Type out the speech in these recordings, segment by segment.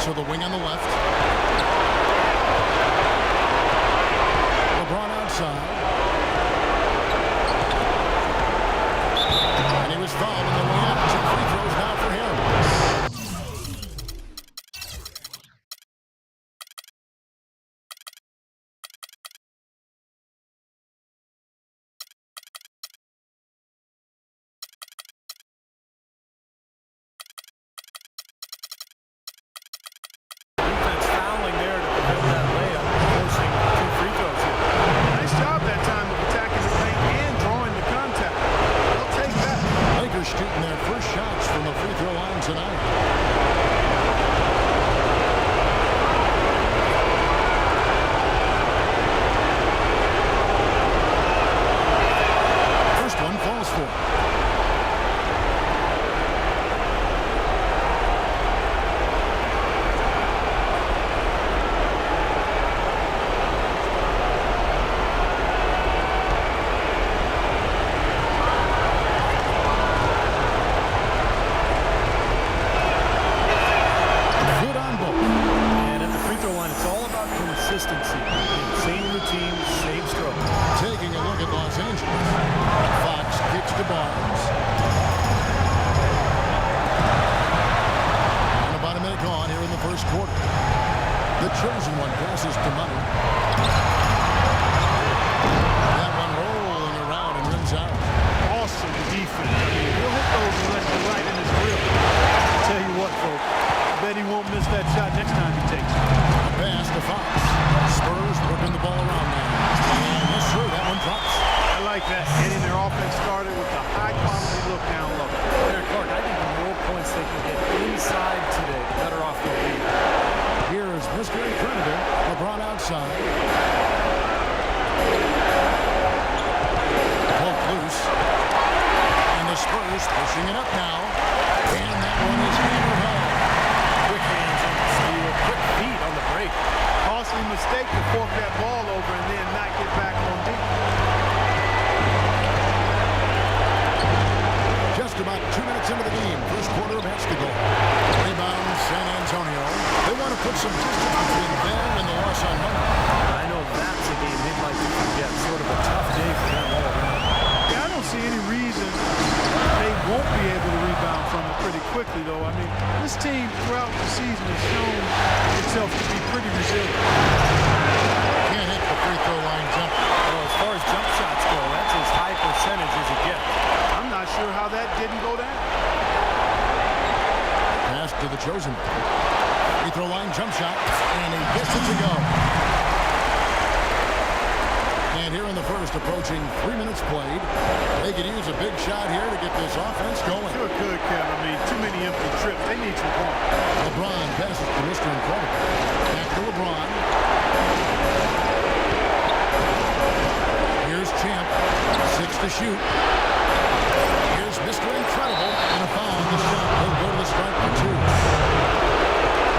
So the wing on the left. LeBron outside. And he was fouled in the way up. 2 free throws now for him. Shooting their first shots from the free throw line tonight. First one falls for. Same routine, same stroke. Taking a look at Los Angeles. Fox kicks to Barnes. And about a minute gone here in the first quarter. The chosen one passes to Money. That one rolling around and rims out. Awesome defense. I mean, he'll hit those left and right in his grip. I'll tell you what, folks. I bet he won't miss that shot next time he takes it. Pass to Fox. Spurs working the ball around now. And yes, sir, that one drops. I like that. Getting their offense started with a high-quality look down low. Eric Clark, I think the more points they can get inside today, the better off they'll be. Here is Mr. Incredible. LeBron outside. Pulled loose. And the Spurs pushing it up now. And that one is hammered home. Quick hands on the steal, quick feet on the break. Costly mistake to fork that ball over and then not get back on deep. Just about 2 minutes into the game. First quarter of basketball. Rebound San Antonio. They want to put some distance between them and the loss on Monday. I know that's a game they'd like to forget. Sort of a tough day for them all around. Yeah, I don't see any reason they won't be able to rebound from it pretty quickly, though. I mean, this team throughout the season has shown itself to be pretty resilient. Can't hit the free throw line jump. Well, as far as jump shots go, that's as high percentage as it gets. I'm not sure how that didn't go down. Pass to the chosen. Free throw line jump shot. And he gets it to go. And here in the first, approaching 3 minutes played. They could use a big shot here to get this offense going. Sure could, Kev. I mean, too many empty trips. They need some points. LeBron passes to Mr. Incredible. Back to LeBron. Here's Champ. 6 to shoot. Here's Mr. Incredible. And a foul on the shot. He'll go to the strike for 2.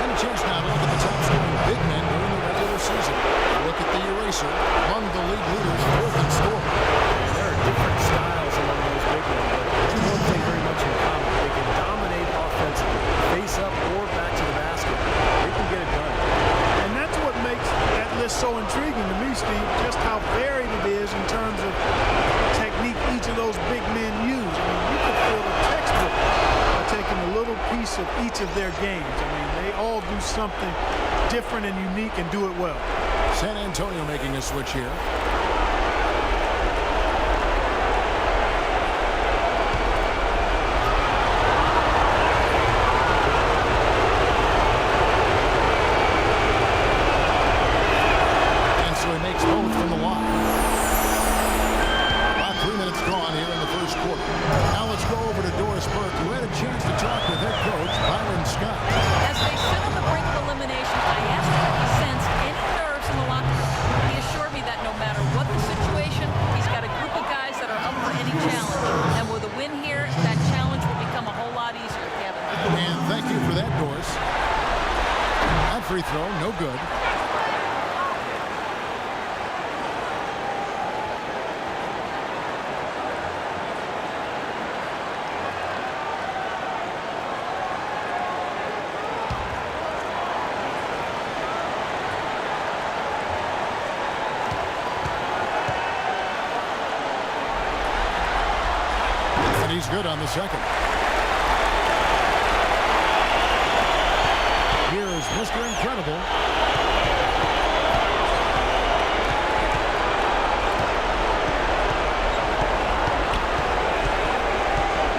And a chance now to look at the top scoring big men during the regular season. Look at the eraser. Among the league leaders, 4th in scoring. There are different styles among those big men, but they do one thing very much in common. They can dominate offensively, face up or back to the basket. They can get it done. And that's what makes that list so intriguing to me, Steve, just how varied it is in terms of technique each of those big men use. I mean, you could fill a textbook by taking a little piece of each of their games. I mean, they all do something different and unique and do it well. San Antonio making a switch here. And so he makes both from the line. About 3 minutes gone here in the first quarter. Now let's go over to Doris Burke, who had a chance to talk with head coach Byron Scott. As they sit on the brink of elimination, I asked him if he sensed any nerves in the locker room. He assured me that no matter what the situation, he's got a group of guys that are up for any challenge. And with a win here, that challenge will become a whole lot easier, Kevin. And thank you for that, Doris. That free throw, no good. He's good on the second. Here's Mr. Incredible.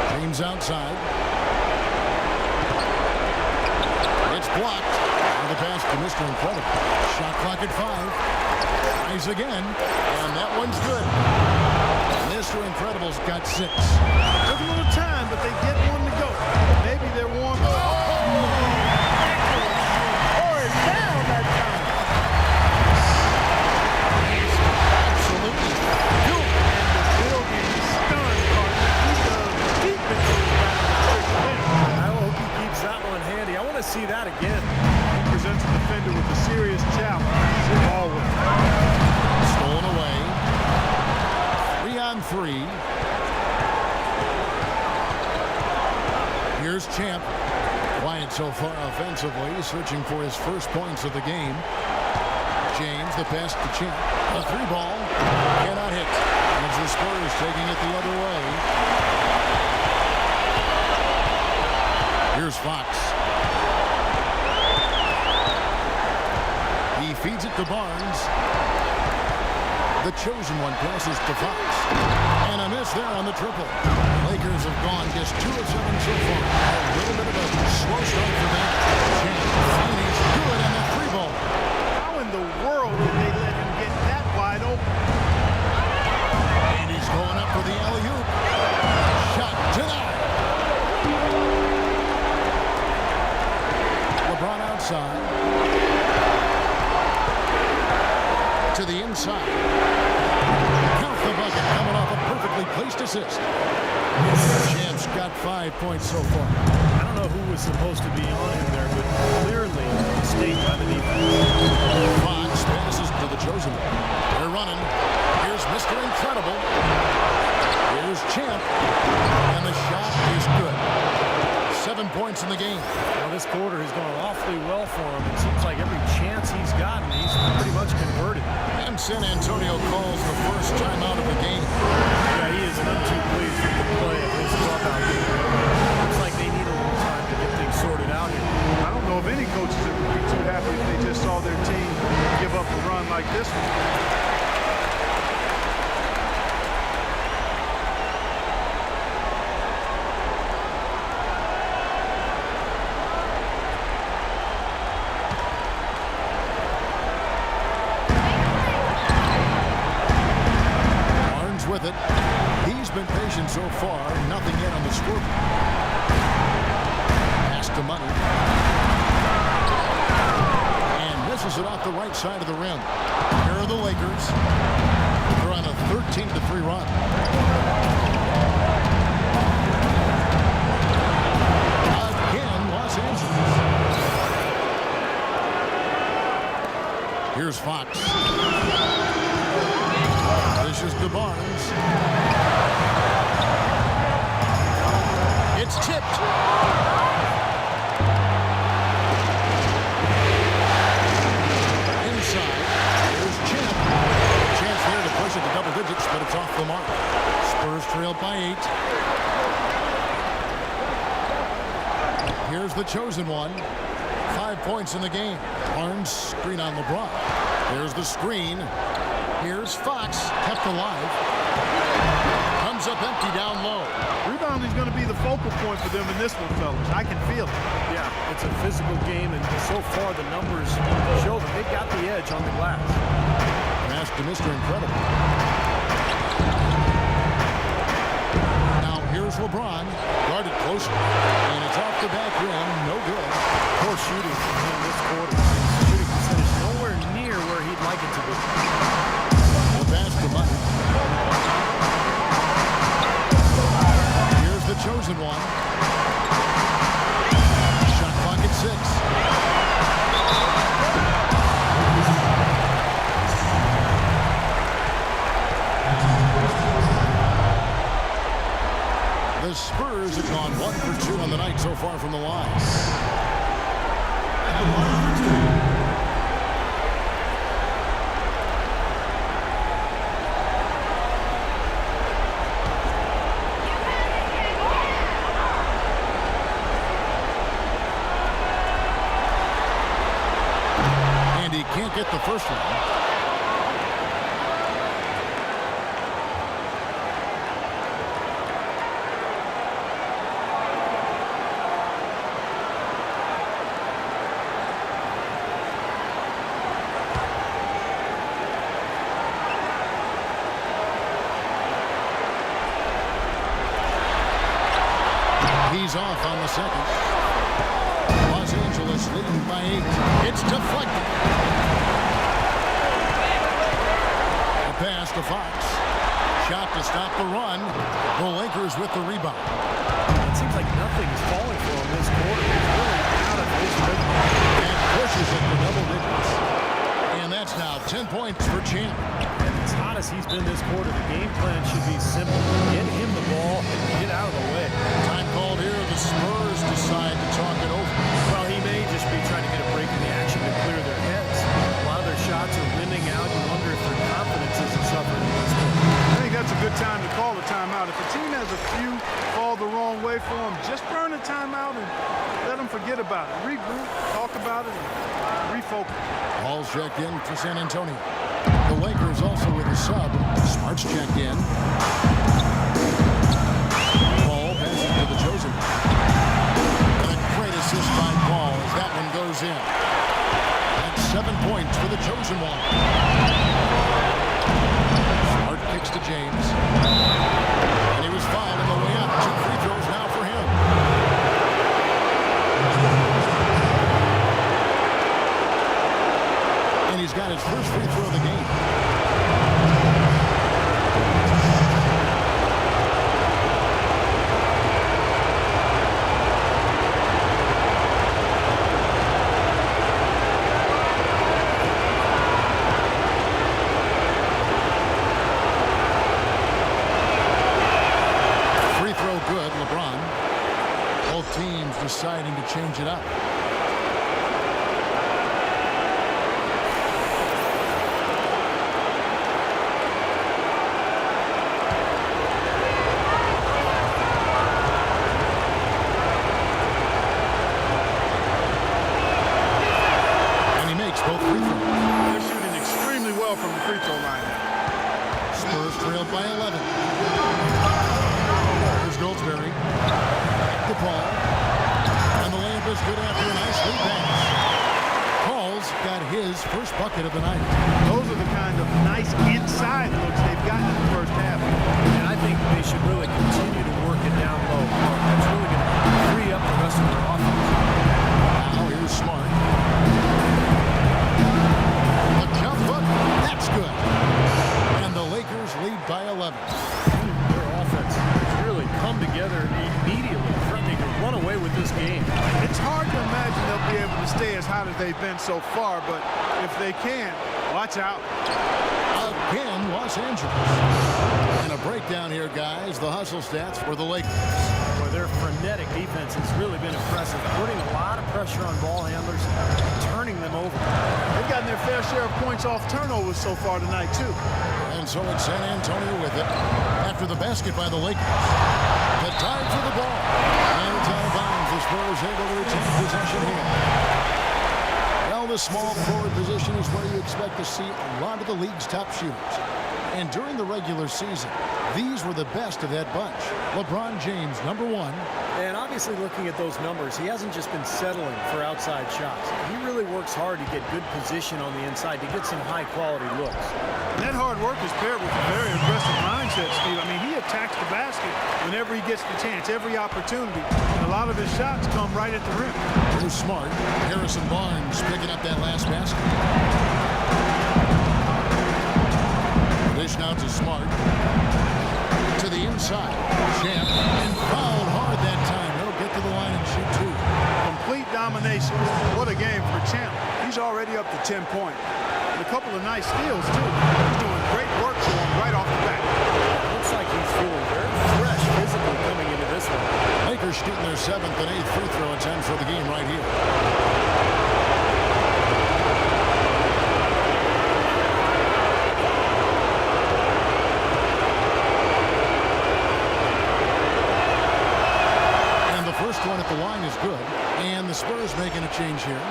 James outside. It's blocked. And the pass to Mr. Incredible. Shot clock at 5. Tries again. And that one's good. Mr. Incredible's got 6. Took a little time, but they get one to go. Maybe they're warmed up. Or it's down that time. Absolutely. And the building stunned partner. He does deep into his back. I hope he keeps that one handy. I want to see that again. He presents a defender with a serious challenge. Always. Stolen away. 3-on-3. Here's Champ. Quiet so far offensively, searching for his first points of the game. James, the pass to Champ. A 3-ball. Cannot hit. As the Spurs taking it the other way. Here's Fox. He feeds it to Barnes. The chosen one passes to Fox. And a miss there on the triple. Lakers have gone just 2 of 7 so far. A little bit of a slow start for them. James, and he's good on that 3-ball. How in the world did they let him get that wide open? And he's going up for the alley-oop. Shot denied. LeBron outside. To the inside. Count the bucket coming off a perfectly placed assist. Champ's got 5 points so far. I don't know who was supposed to be on him there, but clearly a mistake by the defense. Fox passes to the chosen one. They're running. Here's Mr. Incredible. Here's Champ. And the shot is good. 7 points in the game. Well, this quarter has gone awfully well for him. It seems like every chance he's gotten, he's pretty much converted. And San Antonio calls the first timeout of the game. Yeah, he is none too pleased with the play of his club out here. Looks like they need a little time to get things sorted out here. I don't know if any coaches would be too happy if they just saw their team give up a run like this one. With it. He's been patient so far. Nothing yet on the scoreboard. Pass to Money. And misses it off the right side of the rim. Here are the Lakers. They're on a 13-3 run. Again, Los Angeles. Here's Fox. Dishes to Barnes. It's tipped. Inside. Here's Champ. Chance there to push it to double digits, but it's off the mark. Spurs trailed by 8. Here's the chosen one. 5 points in the game. Barnes screen on LeBron. There's the screen. Here's Fox, kept alive. Comes up empty down low. Rebounding is going to be the focal point for them in this one, fellas. I can feel it. Yeah, it's a physical game, and so far the numbers show that they've got the edge on the glass. Pass to Mr. Incredible. Now here's LeBron, guarded closer, and it's off the back rim, no good. Poor shooting in this quarter. His shooting percentage nowhere near where he'd like it to be. Pass to Money. Here's the chosen one. Shot clock at 6. The Spurs have gone 1 for 2 on the night so far from the line. get the first one. He's off on the second. Los Angeles leading by 8. It's deflected. A pass to Fox. Shot to stop the run. The Lakers with the rebound. It seems like nothing's falling for him this quarter. He's really out of his rhythm. And pushes it for double digits. And that's now 10 points for Champ. And as hot as he's been this quarter, the game plan should be simple. Get him the ball and get out of the way. Time called here. The Spurs decide to talk it over. Well, he may just be trying to get a break in the action to clear their heads. A lot of their shots are rimming out. You wonder if their confidence isn't suffering at this point. I think that's a good time to call a timeout. If a team has a few fall the wrong way for them, just burn a timeout and let them forget about it. Regroup, talk about it, and refocus. Ball's checked in for San Antonio. The Lakers also with a sub. Smart's checked in. Ball passes to the chosen. And a great assist by Paul as that one goes in. That's 7 points for the chosen one. Smart kicks to James. And he was fouled on the way up. 2 free throws now for him. And he's got his first free throw of the game. Free throw good, LeBron. Both teams deciding to change it up. Both free throws. They're shooting extremely well from the free throw line now. Spurs trailed by 11. Here's Goldsberry. The ball. And the layup is good after a nice lead pass. Paul's got his first bucket of the night. Those are the kind of nice inside looks they've gotten in the first half. And I think they should really continue to work it down low. That's really going to free up the rest of their offense. Now here's Smart. That's good. And the Lakers lead by 11. Their offense has really come together immediately, threatening to run away with this game. It's hard to imagine they'll be able to stay as hot as they've been so far, but if they can, watch out. Again, Los Angeles. And a breakdown here, guys. The hustle stats for the Lakers. Well, their frenetic defense has really been impressive, putting a lot of pressure on ball handlers, turning them over. They've gotten their fair share of points off turnovers so far tonight, too. And so it's San Antonio with it after the basket by the Lakers. The time for the ball. And it's out of bounds. The Spurs able to retain possession here. Well, the small forward position is where you expect to see a lot of the league's top shooters. And during the regular season, these were the best of that bunch. LeBron James, number 1. And obviously looking at those numbers, he hasn't just been settling for outside shots. He really works hard to get good position on the inside to get some high-quality looks. And that hard work is paired with a very aggressive mindset, Steve. I mean, he attacks the basket whenever he gets the chance, every opportunity. And a lot of his shots come right at the rim. Here's Smart. Harrison Barnes picking up that last basket. Dish now to Smart. To the inside. Champ. And fouled hard that time. He'll get to the line and shoot 2. Complete domination. What a game for Champ. He's already up to 10 points. And a couple of nice steals, too. He's doing great work for him right off the bat. Looks like he's feeling very fresh physically coming into this one. Lakers shooting their 7th and 8th free throw attempts for the game right here. First one at the line is good, and the Spurs making a change here.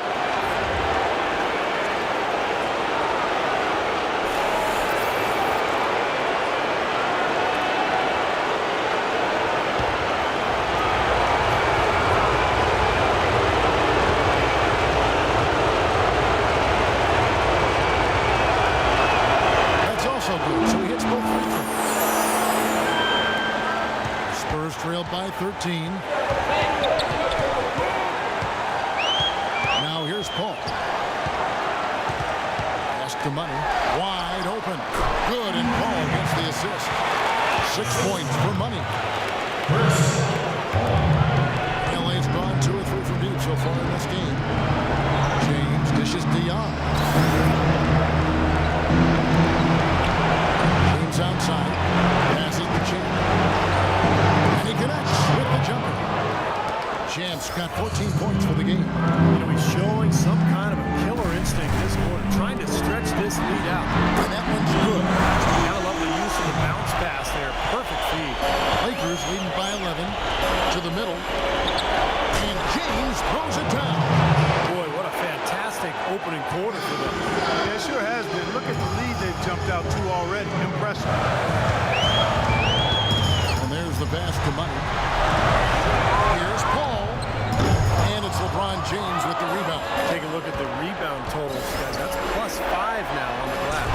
13. Now here's Paul. Pass to Money. Wide open. Good, and Paul gets the assist. 6 points for Money. LA's gone 2 or 3 from deep so far in this game. James dishes to Young. James outside. Passes to Champ. And he connects with the jumper. Champ's got 14 points for the game. You know, he's showing some kind of a killer instinct this quarter, trying to stretch this lead out. And that one's good. Gotta love the use of the bounce pass there. Perfect feed. Lakers leading by 11 to the middle. And James throws it down. Boy, what a fantastic opening quarter for them. Yeah, it sure has been. Look at the lead they've jumped out to already. Impressive. And there's the pass to Money. Here's Paul. And it's LeBron James with the rebound. Take a look at the rebound totals, guys. That's +5 now on the glass.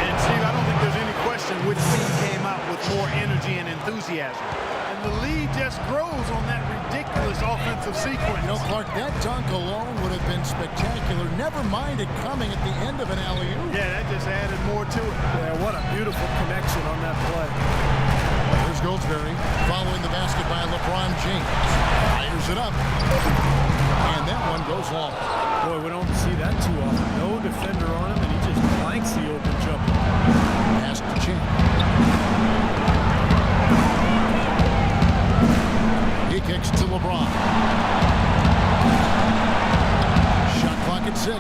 And Steve, I don't think there's any question which team came out with more energy and enthusiasm. And the lead just grows on that ridiculous offensive sequence. You know, Clark, that dunk alone would have been spectacular. Never mind it coming at the end of an alley-oop. Yeah, that just added more to it. Yeah, what a beautiful connection on that play. Here's Goldsberry following the basket by LeBron James. Fires it up. And that one goes long. Boy, we don't see that too often. No defender on him, and he just blanks the open jumper. Pass to Champ. He kicks to LeBron. Shot clock at 6.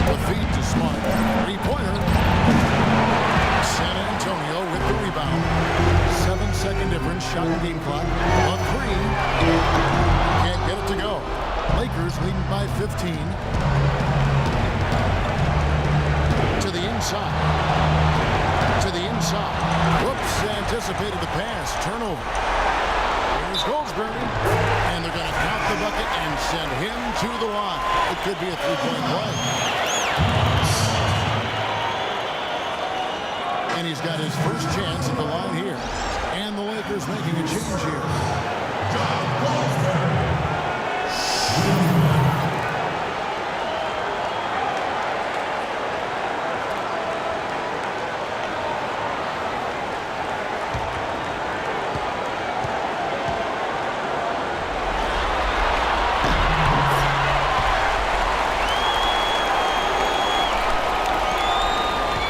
The feed to Smart. 3-pointer. San Antonio with the rebound. 7-second difference. Shot in game clock. A 3. Can't get it to go. Lakers leading by 15. To the inside. To the inside. Whoops, anticipated the pass. Turnover. Here's Goldsberry. And they're going to count the bucket and send him to the line. It could be a 3-point play. And he's got his first chance at the line here. And the Lakers making a change here.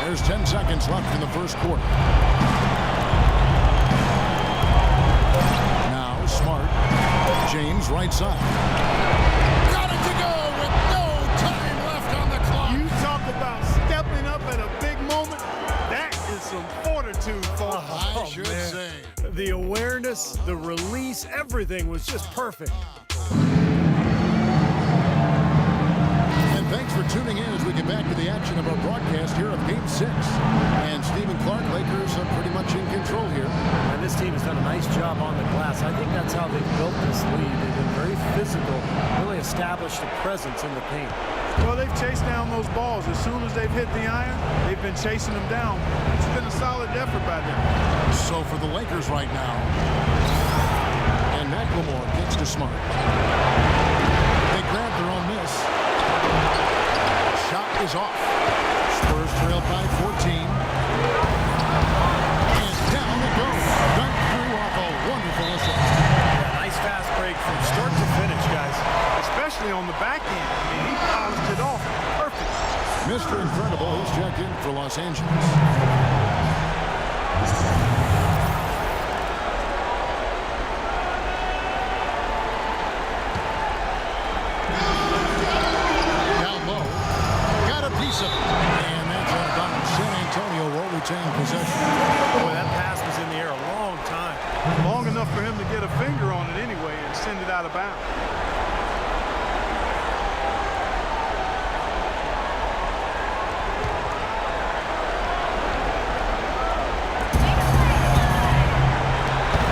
There's 10 seconds left in the first quarter. Now Smart. James right side. Got it to go with no time left on the clock. You talk about stepping up at a big moment. That is some fortitude, folks. I should say. The awareness, the release, everything was just perfect. And thanks for tuning in as we get back to the action of our broadcast here of Game 6. And Stephen Clark, Lakers are pretty much in control here. And this team has done a nice job on the glass. I think that's how they've built this lead. They've been very physical, really established a presence in the paint. Well, they've chased down those balls. As soon as they've hit the iron, they've been chasing them down. It's been a solid effort by them. So for the Lakers right now, and McLemore gets to Smart. They grab their own miss. Shot is off. Spurs trail by 14. And down it goes. Right through off a wonderful assist. Yeah, nice fast break from start to finish, guys. Especially on the back end. I mean, he polished it off. Perfect. Mr. Incredible, he's checked in for Los Angeles. Down low. Got a piece of it. And that's out of bounds. San Antonio will retain possession. Boy, that pass was in the air a long time. Long enough for him to get a finger on it anyway and send it out of bounds.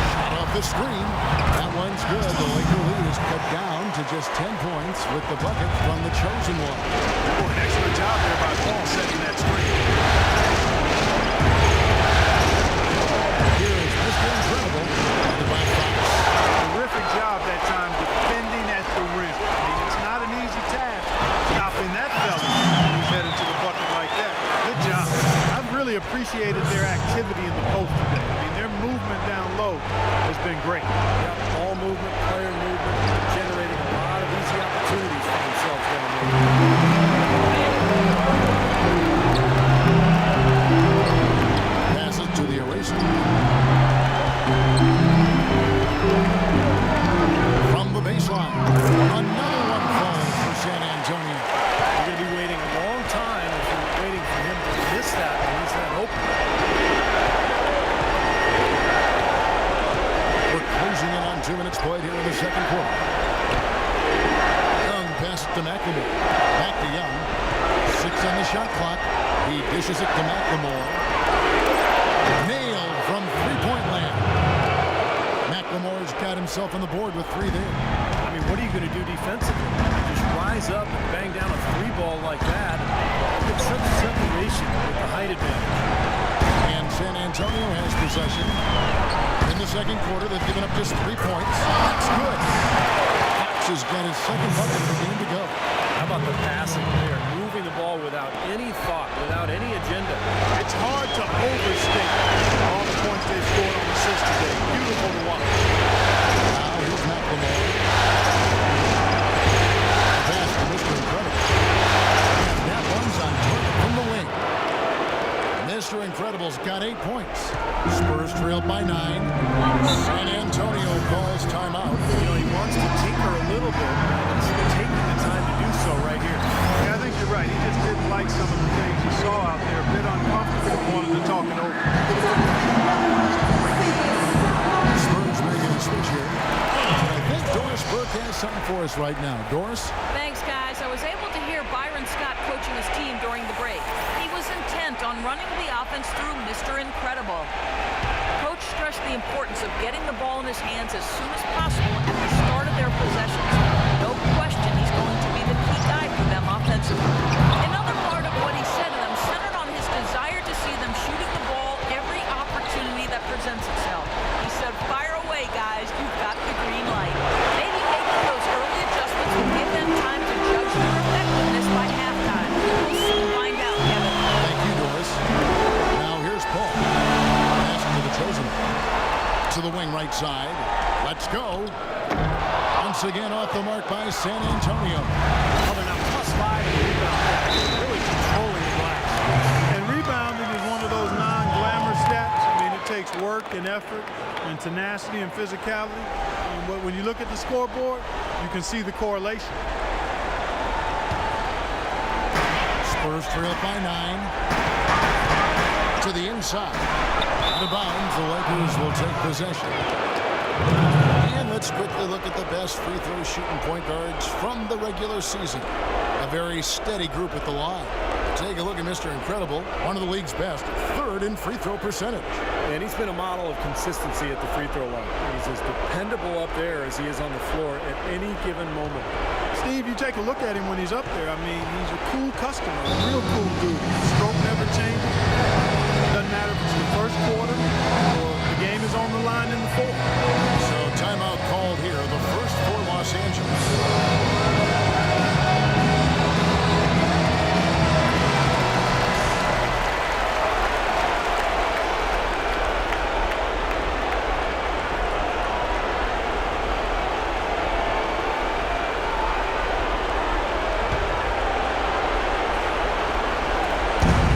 Shot off the screen. That one's good. The Laker lead is cut down to just 10 points with the bucket from the chosen one. Boy, an excellent job there by Paul setting that screen. Here is Mr. Incredible, followed by job that time defending at the rim. I mean, it's not an easy task stopping that fella when he's headed to the bucket like that. Good job. I've really appreciated their activity in the post today. I mean, their movement down low has been great. Yep, ball movement, player movement, generating a lot of easy opportunities for themselves down there. Passes to the eraser. From the baseline. Another one falls for San Antonio. You're going to be waiting a long time if you're waiting for him to miss that when he's that open. We're closing in on 2 minutes played here in the second quarter. Young passes to McLemore. Back to Young. 6 on the shot clock. He dishes it to McLemore. Nailed from three-point land. McLemore's got himself on the board with 3 there. I mean, what are you going to do defensively? You just rise up and bang down a 3-ball like that. It's such separation with the height advantage. And San Antonio has possession. In the second quarter, they've given up just 3 points. That's good. Fox has got his second bucket of the game to go. How about the passing there? Moving the ball without any thought, without any agenda. It's hard to overstate all the points they scored on assists today. Beautiful to watch. Now here's McLemore. Pass to Mr. Incredible. And that one's on target from the wing. Mr. Incredible's got 8 points. Spurs trailed by 9. San Antonio calls timeout. You know, he wants to tinker a little bit. He's taking the time to do so right here. Yeah, I think you're right. He just didn't like some of the things he saw out there. A bit uncomfortable. Wanted to talk it over. Spurs making a switch here. And I think Doris Burke has something for us right now. Doris? Thanks, guys. I was able to hear Byron Scott coaching his team during the break. He was intent on running the offense through Mr. Incredible. Coach stressed the importance of getting the ball in his hands as soon as possible at the start of their possessions. No question he's going to be the key guy for them offensively. Another part of what he said to them centered on his desire to see them shooting the ball every opportunity that presents itself. He said, fire away, guys. You've got the green light. Maybe making those early adjustments will give them time to judge their effectiveness by halftime. We'll soon find out, Kevin. Thank you, Doris. Now here's Paul. Pass to the chosen. To the wing right side. Let's go. Once again off the mark by San Antonio. Oh, they're now +5 in rebound. Really controlling the glass. And rebounding is one of those non-glamour stats. I mean, it takes work and effort and tenacity and physicality. And when you look at the scoreboard, you can see the correlation. Spurs trail by 9. To the inside. Out of bounds, the Lakers will take possession. And let's quickly look at the best free throw shooting point guards from the regular season. A very steady group at the line. Take a look at Mr. Incredible, one of the league's best, 3rd in free throw percentage. And he's been a model of consistency at the free throw line. He's as dependable up there as he is on the floor at any given moment. Steve, you take a look at him when he's up there. I mean, he's a cool customer, a real cool dude. Stroke never changes. Doesn't matter if it's the first quarter or the game is on the line in the fourth. So timeout called here, the first for Los Angeles.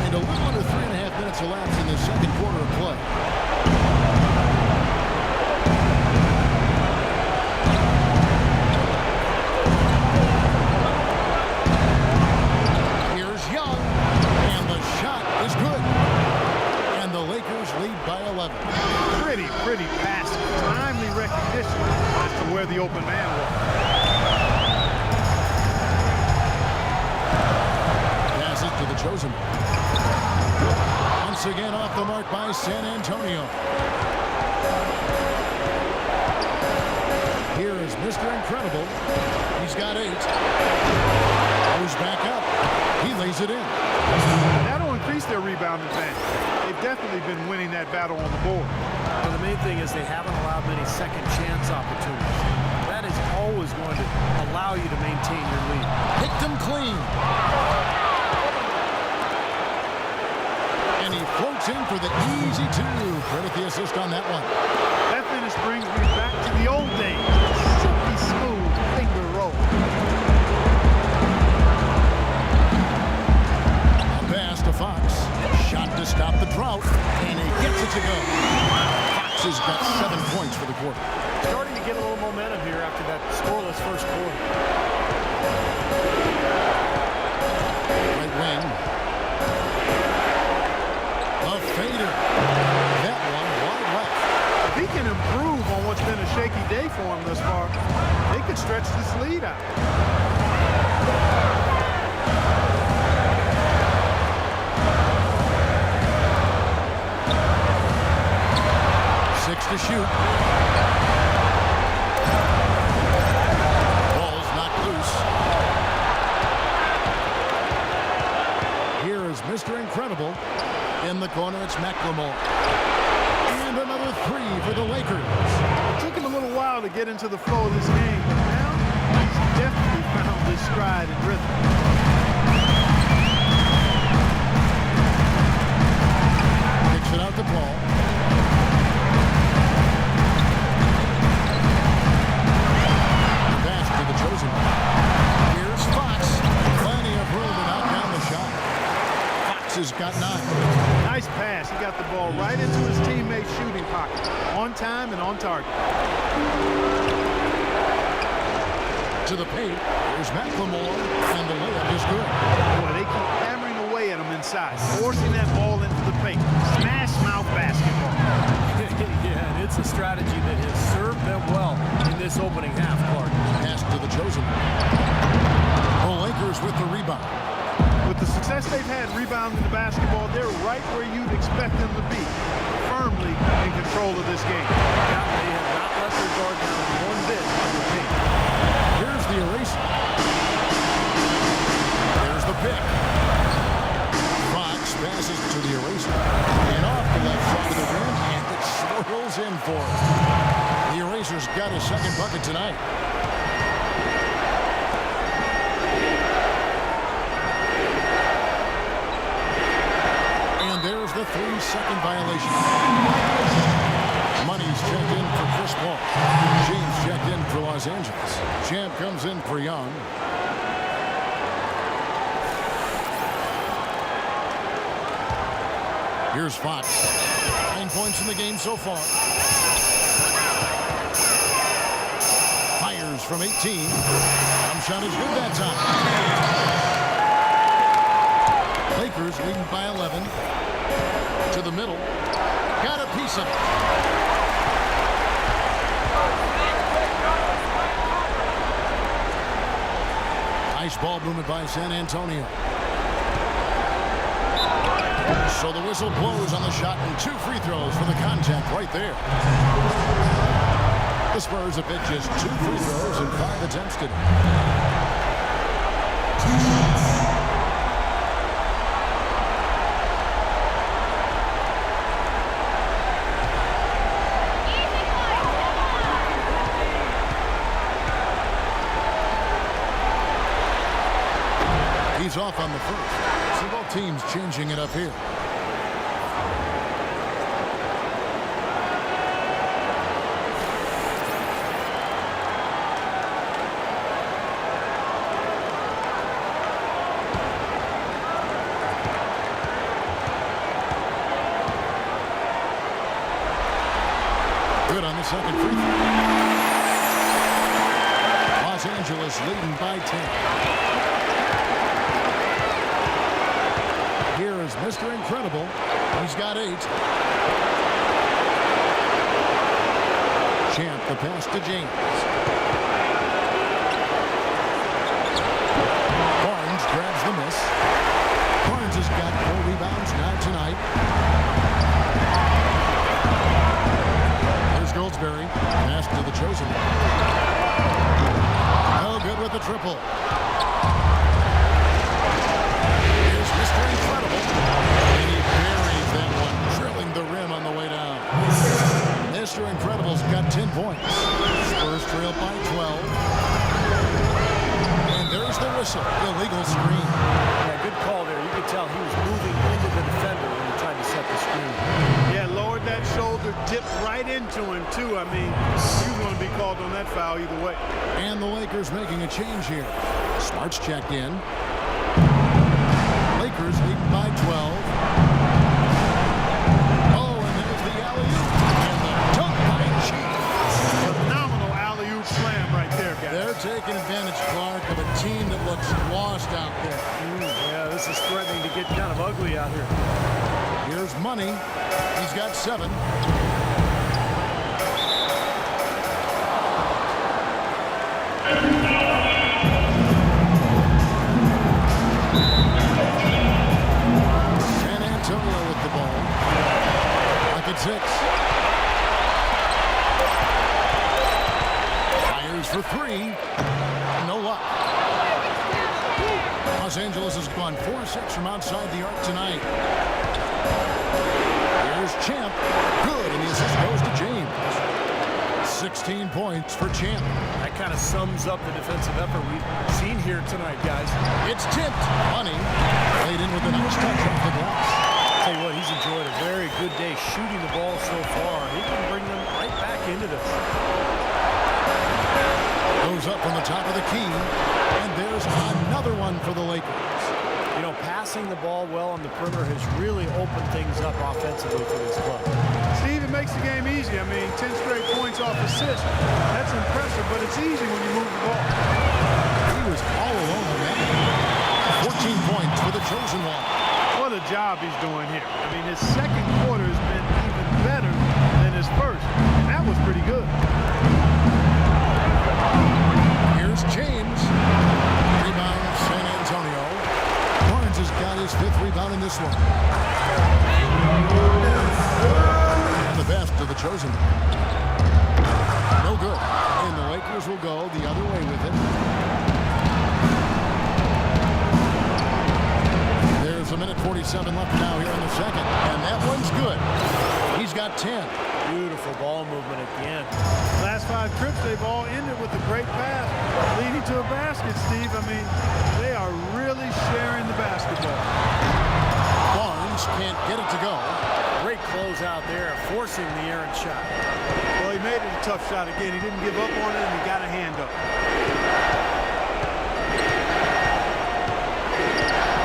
And a little under 3.5 minutes elapsed in the second quarter of play. Here's Young, and the shot is good. And the Lakers lead by 11. Pretty passive, timely recognition as to where the open man was. Pass it to the chosen. Once again off the mark by San Antonio. Here is Mr. Incredible. He's got 8. Goes back up. He lays it in. That'll increase their rebound advantage. They've definitely been winning that battle on the board. And the main thing is they haven't allowed many second chance opportunities. that is always going to allow you to maintain your lead. Picked him clean. And he floats in for the easy two. Credit the assist on that one. That finish brings me back to the old days. Silky smooth finger roll. A pass to Fox. Shot to stop the drought. And he gets it to go. Fox has got 7 points for the quarter. Starting to get a little momentum here after that scoreless first quarter. Right wing. A fader. That one wide left. If he can improve on what's been a shaky day for him thus far, they could stretch this lead out. 6 to shoot. Ball's knocked loose. Here is Mr. Incredible. In the corner, it's McLemore. And another three for the Lakers. It took him a little while to get into the flow of this game, but now he's definitely found his stride and rhythm. Kicks it out to Paul. Pass to the chosen. Here's Fox. Plenty of room to knock down the shot. Fox has got 9. Nice pass. He got the ball right into his teammate's shooting pocket. On time and on target. To the paint. There's McLemore. And the layup is good. Boy, they keep hammering away at him inside, forcing that ball into the paint. Smash mouth basketball. Yeah, and it's a strategy that has served them well in this opening half, Clark. Pass to the chosen. The Lakers with the rebound. With the success they've had rebounding the basketball, they're right where you'd expect them to be, firmly in control of this game. Yeah, they have not let their guard down one bit on the paint. Here's the eraser. There's the pick. Fox passes to the eraser. And off the left side of the rim, and it swirls in for it. The eraser's got his second bucket tonight. There's the 3-second violation. Money's checked in for Chris Paul. James checked in for Los Angeles. Champ comes in for Young. Here's Fox. 9 points in the game so far. Fires from 18. Jump shot is good that time. Lakers leading by 11. To the middle. Got a piece of it. Nice ball movement by San Antonio. So the whistle blows on the shot and 2 free throws for the contact right there. The Spurs have hit just 2 free throws and 5 attempts today. He's off on the first. So both teams changing it up here. Good on the second free throw. Los Angeles leading by 10. Here is Mr. Incredible. He's got 8. Champ, the pass to James. Barnes grabs the miss. Barnes has got 4 rebounds now tonight. Here's Goldsberry. Pass to the chosen. No good with the triple. Mr. Incredible. And he buries that one, drilling the rim on the way down. Mr. Incredible's got 10 points. Spurs trail by 12. whistle. Illegal screen. Yeah, good call there. You could tell he was moving into the defender when he tried to set the screen. Yeah, lowered that shoulder, dipped right into him, too. I mean, he was going to be called on that foul either way. And the Lakers making a change here. Smart's checked in. Lakers leading by 12. Oh, and there's the alley-oop. And the dunk by Chiefs. Phenomenal alley-oop slam right there, guys. They're taking advantage, Clark, of a team that looks lost out there. Yeah, this is threatening to get kind of ugly out here. Here's Money. He's got 7. San Antonio with the ball. Back at 6. Fires for 3. No luck. Los Angeles has gone 4-6 from outside the arc tonight. Here's Champ. Good, and the assist goes to James. 16 points for Champ. That kind of sums up the defensive effort we've seen here tonight, guys. It's tipped. Money laid in with a nice touch off the glass. Tell you what, he's enjoyed a very good day shooting the ball so far. He can bring them right back into this. Goes up from the top of the key, and there's another one for the Lakers. You know, passing the ball well on the perimeter has really opened things up offensively for this club. Steve, it makes the game easy. I mean, 10 straight points off assist. That's impressive, but it's easy when you move the ball. He was all alone on that. 14 points for the chosen one. What a job he's doing here. I mean, his second quarter has been even better than his first. And that was pretty good. Here's James. Rebound, San Antonio. Barnes has got his 5th rebound in this one. And the best to the chosen. No good. And the Lakers will go the other way with it. There's a minute 47 left now here in the second. And that one's good. He's got 10. Beautiful ball movement again. Last 5 trips, they've all ended with a great pass, leading to a basket, Steve. I mean, they are really sharing the basketball. Barnes can't get it to go. Great close out there, forcing the errant shot. Well, he made it a tough shot again. He didn't give up on it, and he got a hand up.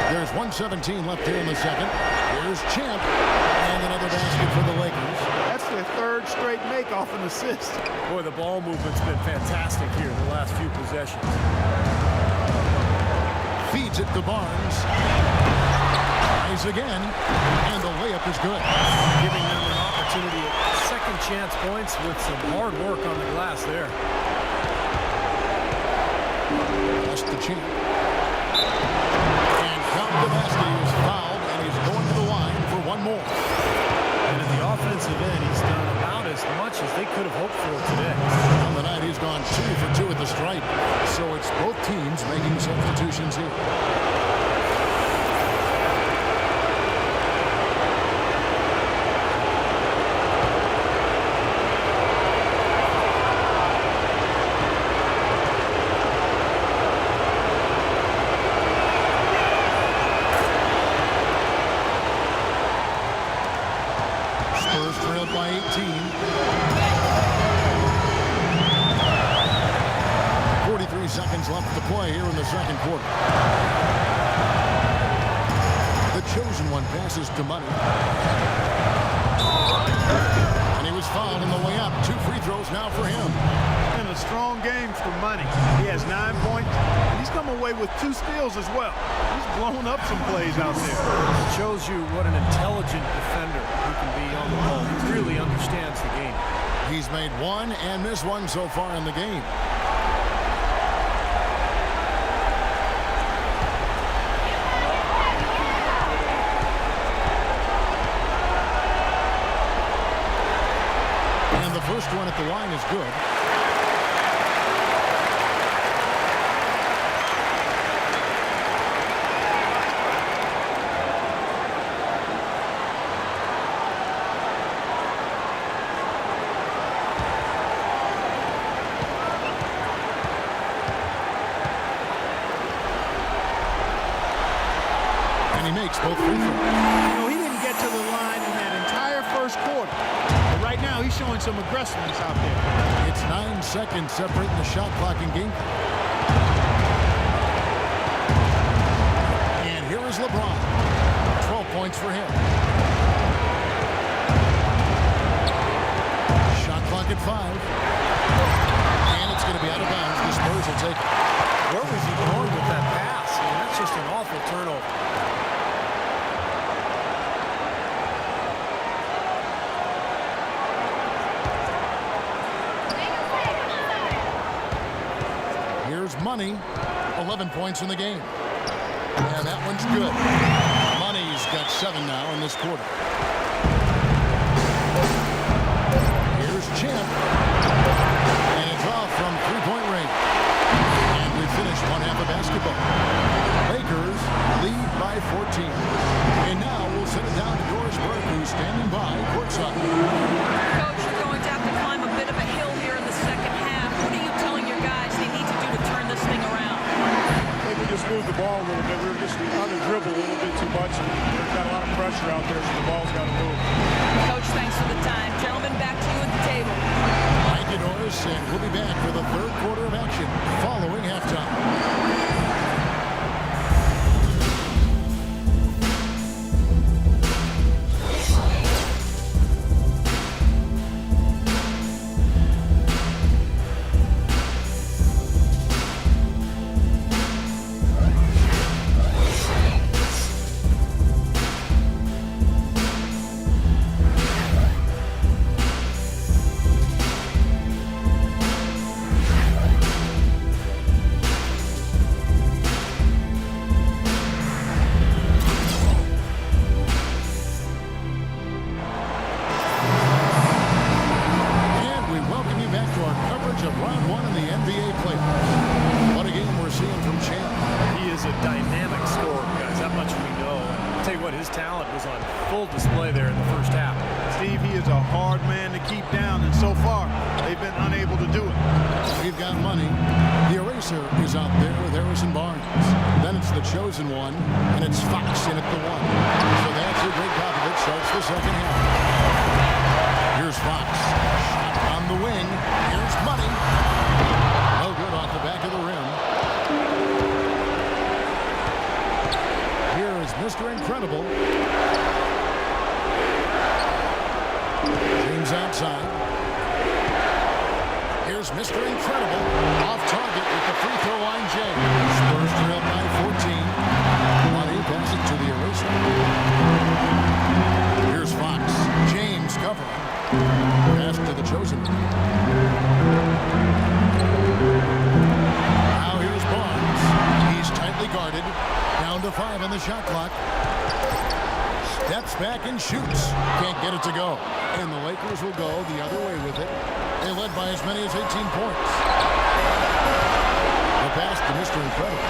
There's 1:17 left here in the second. Here's Champ. And another basket for the Lakers. That's their 3rd straight make off an assist. Boy, the ball movement's been fantastic here the last few possessions. Feeds it to Barnes. Tries again. And the layup is good. Giving them an opportunity at second chance points with some hard work on the glass there. That's the Champ. And count the basket. He was fouled, and he's going to the line for one more. And at the offensive end, he's done about as much as they could have hoped for today. On the night, he's gone 2 for 2 at the stripe. So it's both teams making substitutions here. Spurs trailed by 18. 43 seconds left to play here in the second quarter. The chosen one passes to Money. And he was fouled on the way up. 2 free throws now for him. And a strong game for Money. He has 9 points, and he's come away with 2 steals as well. He's blown up some plays out there. Shows you what an intelligent defender he can be on the ball. He really understands the game. He's made 1 and missed 1 so far in the game. And the first one at the line is good. makes both free throws. You know, he didn't get to the line in that entire first quarter. But right now, he's showing some aggressiveness out there. It's 9 seconds separating the shot clock and game clock. And here is LeBron. 12 points for him. Shot clock at 5. And it's going to be out of bounds. The Spurs will take it. Where was he going with that pass? I mean, that's just an awful turnover. Here's Money. 11 points in the game. And that one's good. Money's got 7 now in this quarter. Here's Champ. And a draw from three-point range. And we finish one half of basketball. Lakers lead by 14. And now we'll send it down to Doris Burke, who's standing by courtside. Coach, you're going to have to climb a bit of a hill here in the second half. What are you telling your guys they need to do to turn this thing around? I think we just moved the ball a little bit. We were just on the dribble a little bit too much. And we've got a lot of pressure out there, so the ball's got to move. Coach, thanks for the time. Gentlemen, back to you at the table. Thank you, Doris, and we'll be back for the third quarter of action following halftime. Chosen one, and it's Fox in at the 1. So that's who Greg Popovich starts the second half. Here's Fox. Shot on the wing. Here's Money. No good off the back of the rim. Here is Mr. Incredible. James outside. Here's Mr. Incredible. Off target with the free throw line, James. Spurs trail by 14. Money pass it to the eraser. Here's Fox. James covering. Pass to the chosen one. Now here's Barnes. He's tightly guarded. Down to 5 on the shot clock. Steps back and shoots. Can't get it to go. And the Lakers will go the other way with it. They led by as many as 18 points. The pass to Mr. Incredible.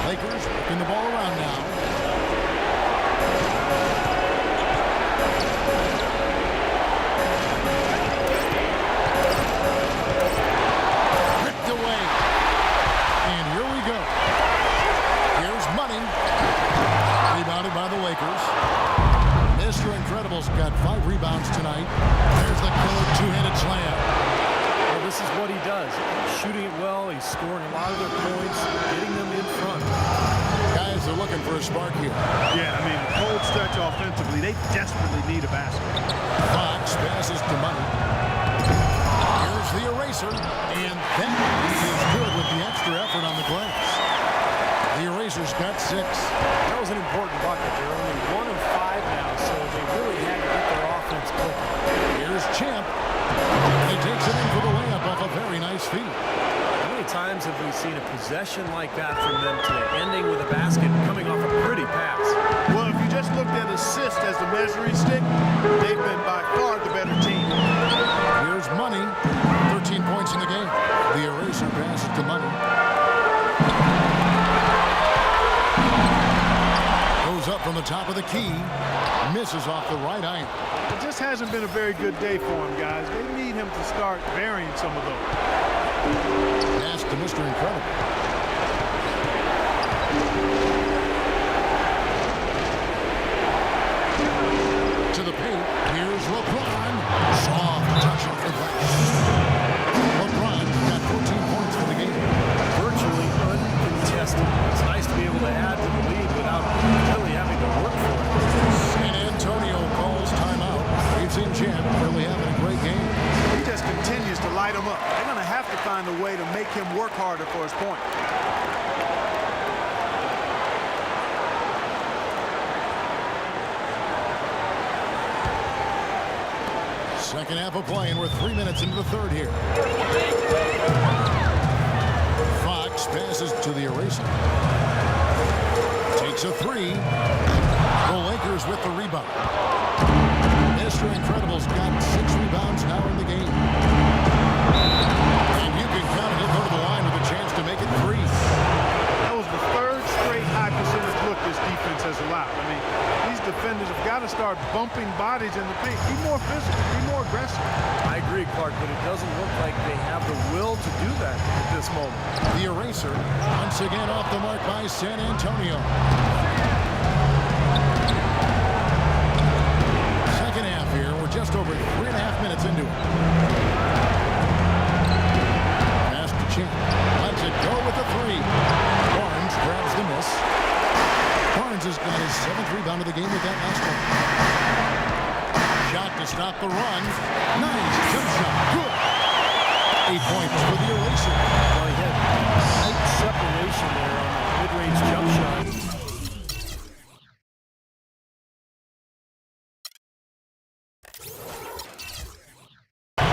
Lakers working the ball around now. Ripped away. And here we go. Here's Money. Rebounded by the Lakers. Mr. Incredible's got 5 rebounds tonight. There's the killer two-handed slam. Well, this is what he does. Shooting it well. He's scoring a lot of their points, getting them in front. Guys are looking for a spark here. Yeah, I mean, cold stretch offensively. They desperately need a basket. Fox passes to Money. Here's the eraser. And that is good with the extra effort on the glass. The eraser's got 6. That was an important bucket. They're only 1 of 5 now, so they really had to get their offense cooking. Here's Champ. He takes it in for the layup off a very nice feed. How many times have we seen a possession like that from them today, ending with a basket coming off a pretty pass? Well, if you just looked at assist as the measuring stick, they've been by far the better team. Here's Money. 13 points in the game. The eraser passes to Money. Goes up from the top of the key. Misses off the right iron. It just hasn't been a very good day for him, guys. They need him to start varying some of those. Pass to Mr. Incredible. to make him work harder for his point. Second half of play, and we're 3 minutes into the third here. Fox passes to the eraser. Takes a three. The Lakers with the rebound. Mr. Incredible's got 6 rebounds now in the game. And you can count it. He'll go to the line with a chance to make it 3. That was the third straight high percentage look this defense has allowed. I mean, these defenders have got to start bumping bodies in the paint. Be more physical, be more aggressive. I agree, Clark, but it doesn't look like they have the will to do that at this moment. The eraser once again off the mark by San Antonio. Second half here. We're just over 3.5 minutes into it. Pass to Chin. Lets it go with a 3. Barnes grabs the miss. Barnes has got his 7th rebound of the game with that last one. Shot to stop the run. Nice jump shot. Good. 8 points for the eraser. Well, he had tight separation there on the mid-range jump shot.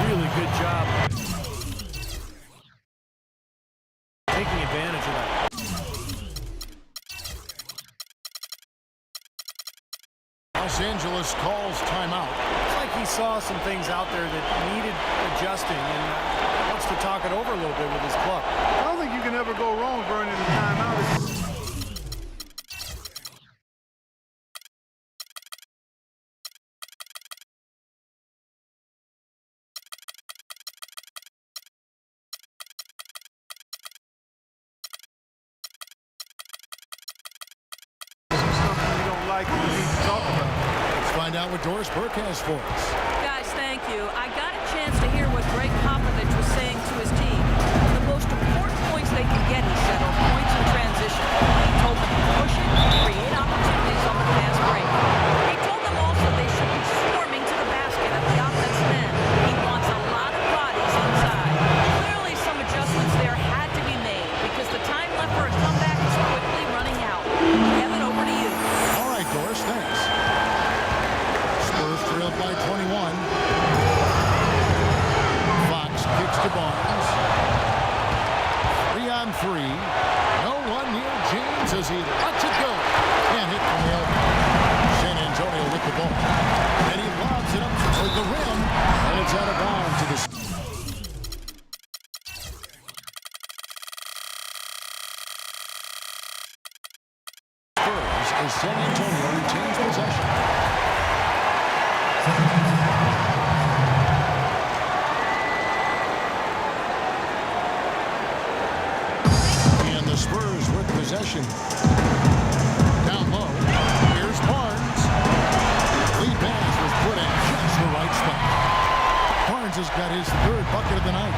Really good job taking advantage of that. Los Angeles calls timeout. It's like he saw some things out there that needed adjusting and wants to talk it over a little bit with his club. I don't think you can ever go wrong burning the timeout. Like you need to talk about. Let's find out what Doris Burke has for us. Guys, thank you. I got a chance to hear what Greg Popovich was saying to his team. The most important points they can get, he said, are points in transition. He told them to push it, create opportunities on the fast break. He told them also they should be swarming to the basket at the offensive end. He wants a lot of bodies inside. Clearly, some adjustments there had to be made because the time left for a comeback is quickly running out. Kevin, over to you. All right, Doris, thanks. Spurs trailed by 21. Fox kicks to Barnes. 3 on 3. No one near James as he lets it go. Can't hit from the elbow. San Antonio with the ball. And he lobs it up toward the rim. And it's out of bounds to the... Spurs as San Antonio retains possession. And the Spurs with possession. Down low. Here's Barnes. Lead pass was put in just the right spot. Barnes has got his 3rd bucket of the night.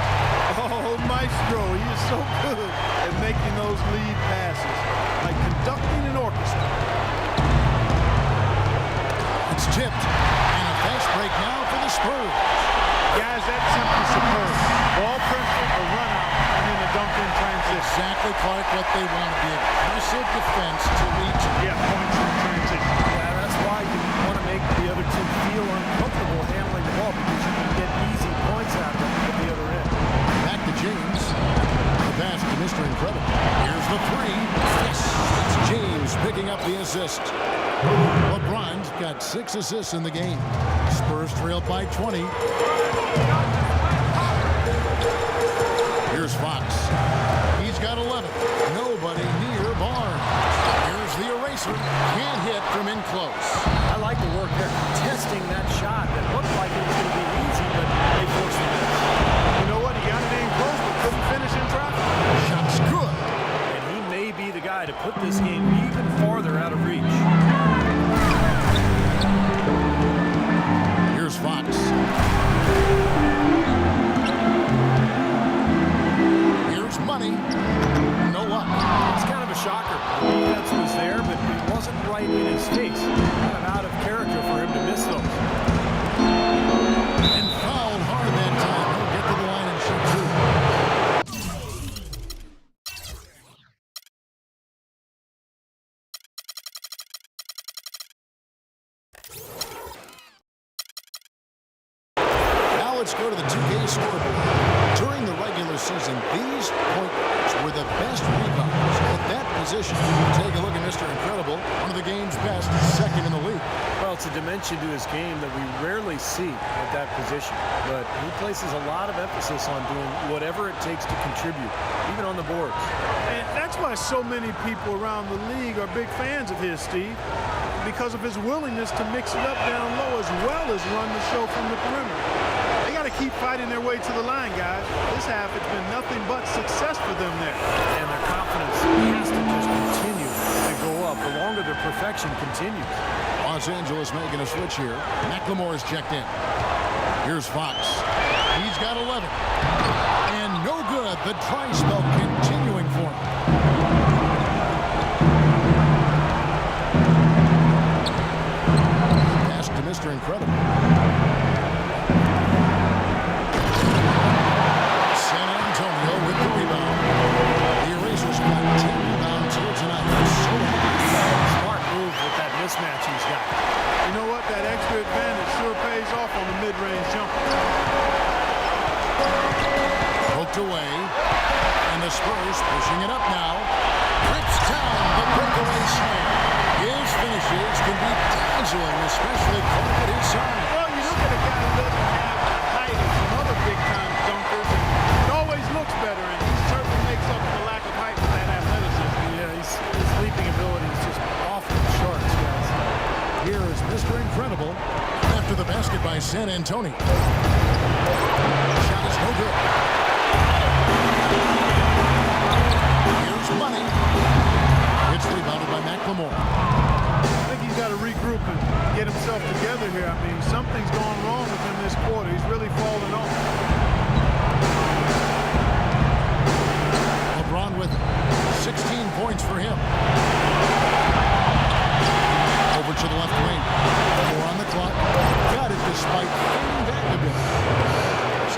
Oh, Maestro, he is so good at making those lead passes, like conducting an orchestra. It's tipped. And a fast break now for the Spurs. Guys, that's simply superb. Ball pressure, a run out, and then a dunk in transition. Exactly, Clark, what they want. The aggressive defense to lead to. Yeah, points in transition. Yeah, that's why you want to make the other team feel uncomfortable handling the ball because you can get easy points out of them at the other end. Back to James. The pass to Mr. Incredible. Here's the 3. Yes, it's James picking up the assist. LeBron's got 6 assists in the game. Spurs trailed by 20. Here's Fox. He's got 11. Nobody near Barnes. Here's the eraser. Can't hit from in close. I like the work there, testing that shot that looked like it was going to be easy, but they forced it. You know what? He got it in close, but couldn't finish in traffic. Shot's good. And he may be the guy to put this game even farther out of reach. Here's Fox. Here's Money. No luck. It's kind of a shocker. The defense was there, but it wasn't right in his face. Kind of out of character for him to miss those. And fouled hard that time. He'll get to the line and shoot 2. Let's go to the 2K scoreboard. During the regular season, these point guards were the best rebounders at that position. Take a look at Mr. Incredible, one of the game's best, second in the league. Well, it's a dimension to his game that we rarely see at that position. But he places a lot of emphasis on doing whatever it takes to contribute, even on the boards. And that's why so many people around the league are big fans of his, Steve, because of his willingness to mix it up down low as well as run the show from the perimeter. They got to keep fighting their way to the line, guys. This half, it's been nothing but success for them there. And their confidence has to just continue to go up the longer their perfection continues. Los Angeles making a switch here. McLemore is checked in. Here's Fox. He's got 11. And no good. The dry spell continuing for him. Pass to Mr. Incredible. San Antonio with the rebound. The Erasers got 10 rebounds here tonight. Smart move with that mismatch he's got. You know what? That extra advantage sure pays off on the mid-range jumper. Poked away. And the Spurs pushing it up now. Trips down the breakaway slam. His finishes can be dazzling, especially caught at his side. Well, you look at a guy who doesn't have the height of some other big-time dunkers, and it always looks better, and he certainly makes up for the lack of height with that athleticism. Yeah, his leaping ability is just off the charts, guys. Here is Mr. Incredible after the basket by San Antonio. Shot is no good. Here's Money. It's rebounded by McLemore. I think he's got to regroup and get himself together here. I mean, something's gone wrong with him this quarter. He's really fallen off. LeBron with 16 points for him. Over to the left wing. 4 on the clock. Got it despite fading back a bit.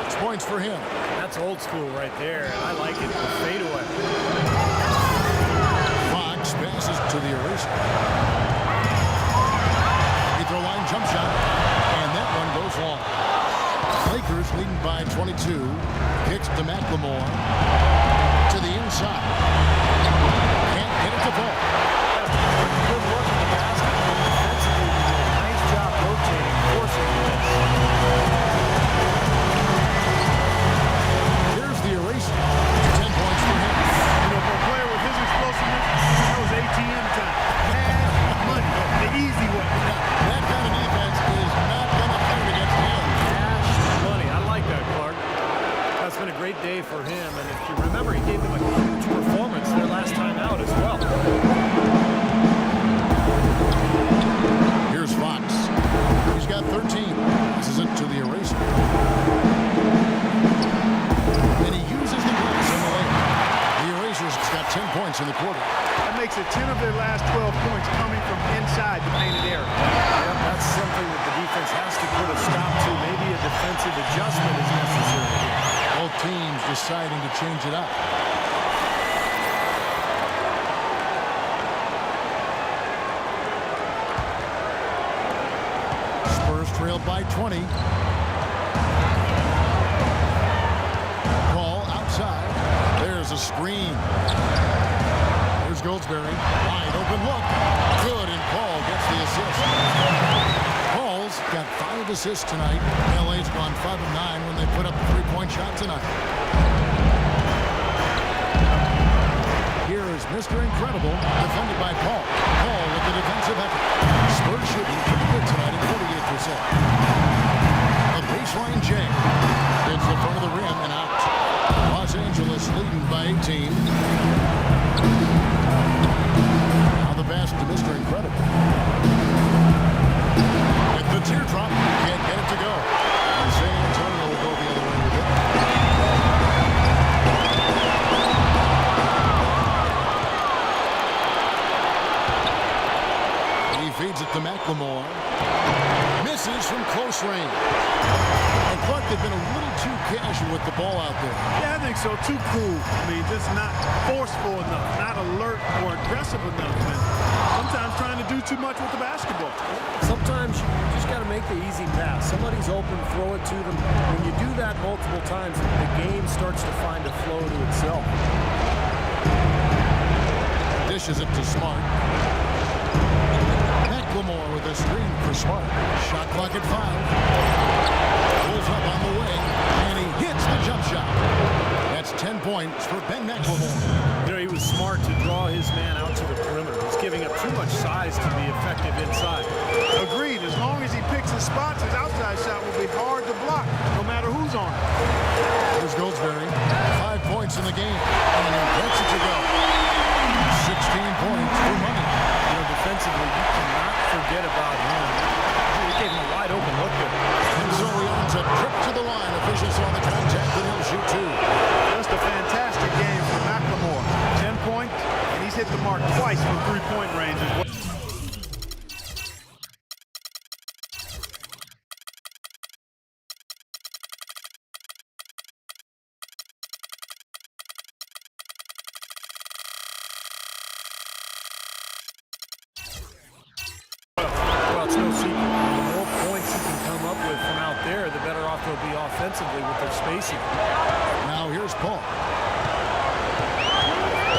6 points for him. That's old school right there, and I like it. The fadeaway. Fox passes to the Eraser. Free throw line jump shot. And that one goes long. Lakers leading by 22. Kicks to McLemore. To the inside. Can't get it to fall. Good look at the basket. Defensively, he did a nice job rotating, forcing this. Here's the Eraser. 10 points for him. You know, for a player with his explosiveness, that was ATM time. Cash money, the easy way. That kind of defense is not going to count against him. Cash money. I like that, Clark. That's been a great day for him, and if you remember, he gave them a huge performance their last time out as well. Here's Fox. He's got 13. This is it to the Eraser. And he uses the glass in the lane. The Erasers got 10 points in the quarter. That makes it 10 of their last 12 points coming from inside the painted area. Yep, that's something that the defense has to put a stop to. Maybe a defensive adjustment is necessary. Both teams deciding to change it up. Spurs trailed by 20. Ball outside. There's a screen. Here's Goldsberry. Wide open look. Good, and Paul gets the assist. Paul's got 5 assists tonight. LA's gone 5 of 9 when they put up a 3-point shot tonight. Here is Mr. Incredible, defended by Paul. Paul with the defensive effort. Spurs shooting pretty good tonight at 48%. A baseline jam. It's the front of the rim and out. Los Angeles leading by 18. Now the pass to Mr. Incredible. At the teardrop, can't get it to go. And San Antonio will go the other way with it. He feeds it to McLemore. Misses from close range. And Clark, they've been a little too casual with the ball out there. Yeah, I think so. Too cool. I mean, just not forceful enough, not alert or aggressive enough, and sometimes trying to do too much with the basketball. Sometimes you just got to make the easy pass. Somebody's open, throw it to them. When you do that multiple times, the game starts to find a flow to itself. Dishes it to Smart. McLemore with a screen for Smart. Shot clock at 5. Pulls up on the wing, and he hits the jump shot. That's 10 points for Ben McLemore. You know, he was smart to draw his man out to the perimeter. He's giving up too much size to be effective inside. Agreed. As long as he picks his spots, his outside shot will be hard to block, no matter who's on it. Here's Goldsberry. 5 points in the game, and he lets it to go. 16 points for money. You know, defensively, you cannot forget about him. He gave him a wide open look there. And so he owns a trip to the line. Officials saw the contact, and he'll shoot 2. Just a fantastic game for McLemore. 10 points, and he's hit the mark twice from three-point range as well. Well, it's no secret. The more points he can come up with from out there, the better off they'll be offensively with their spacing. Now here's Paul.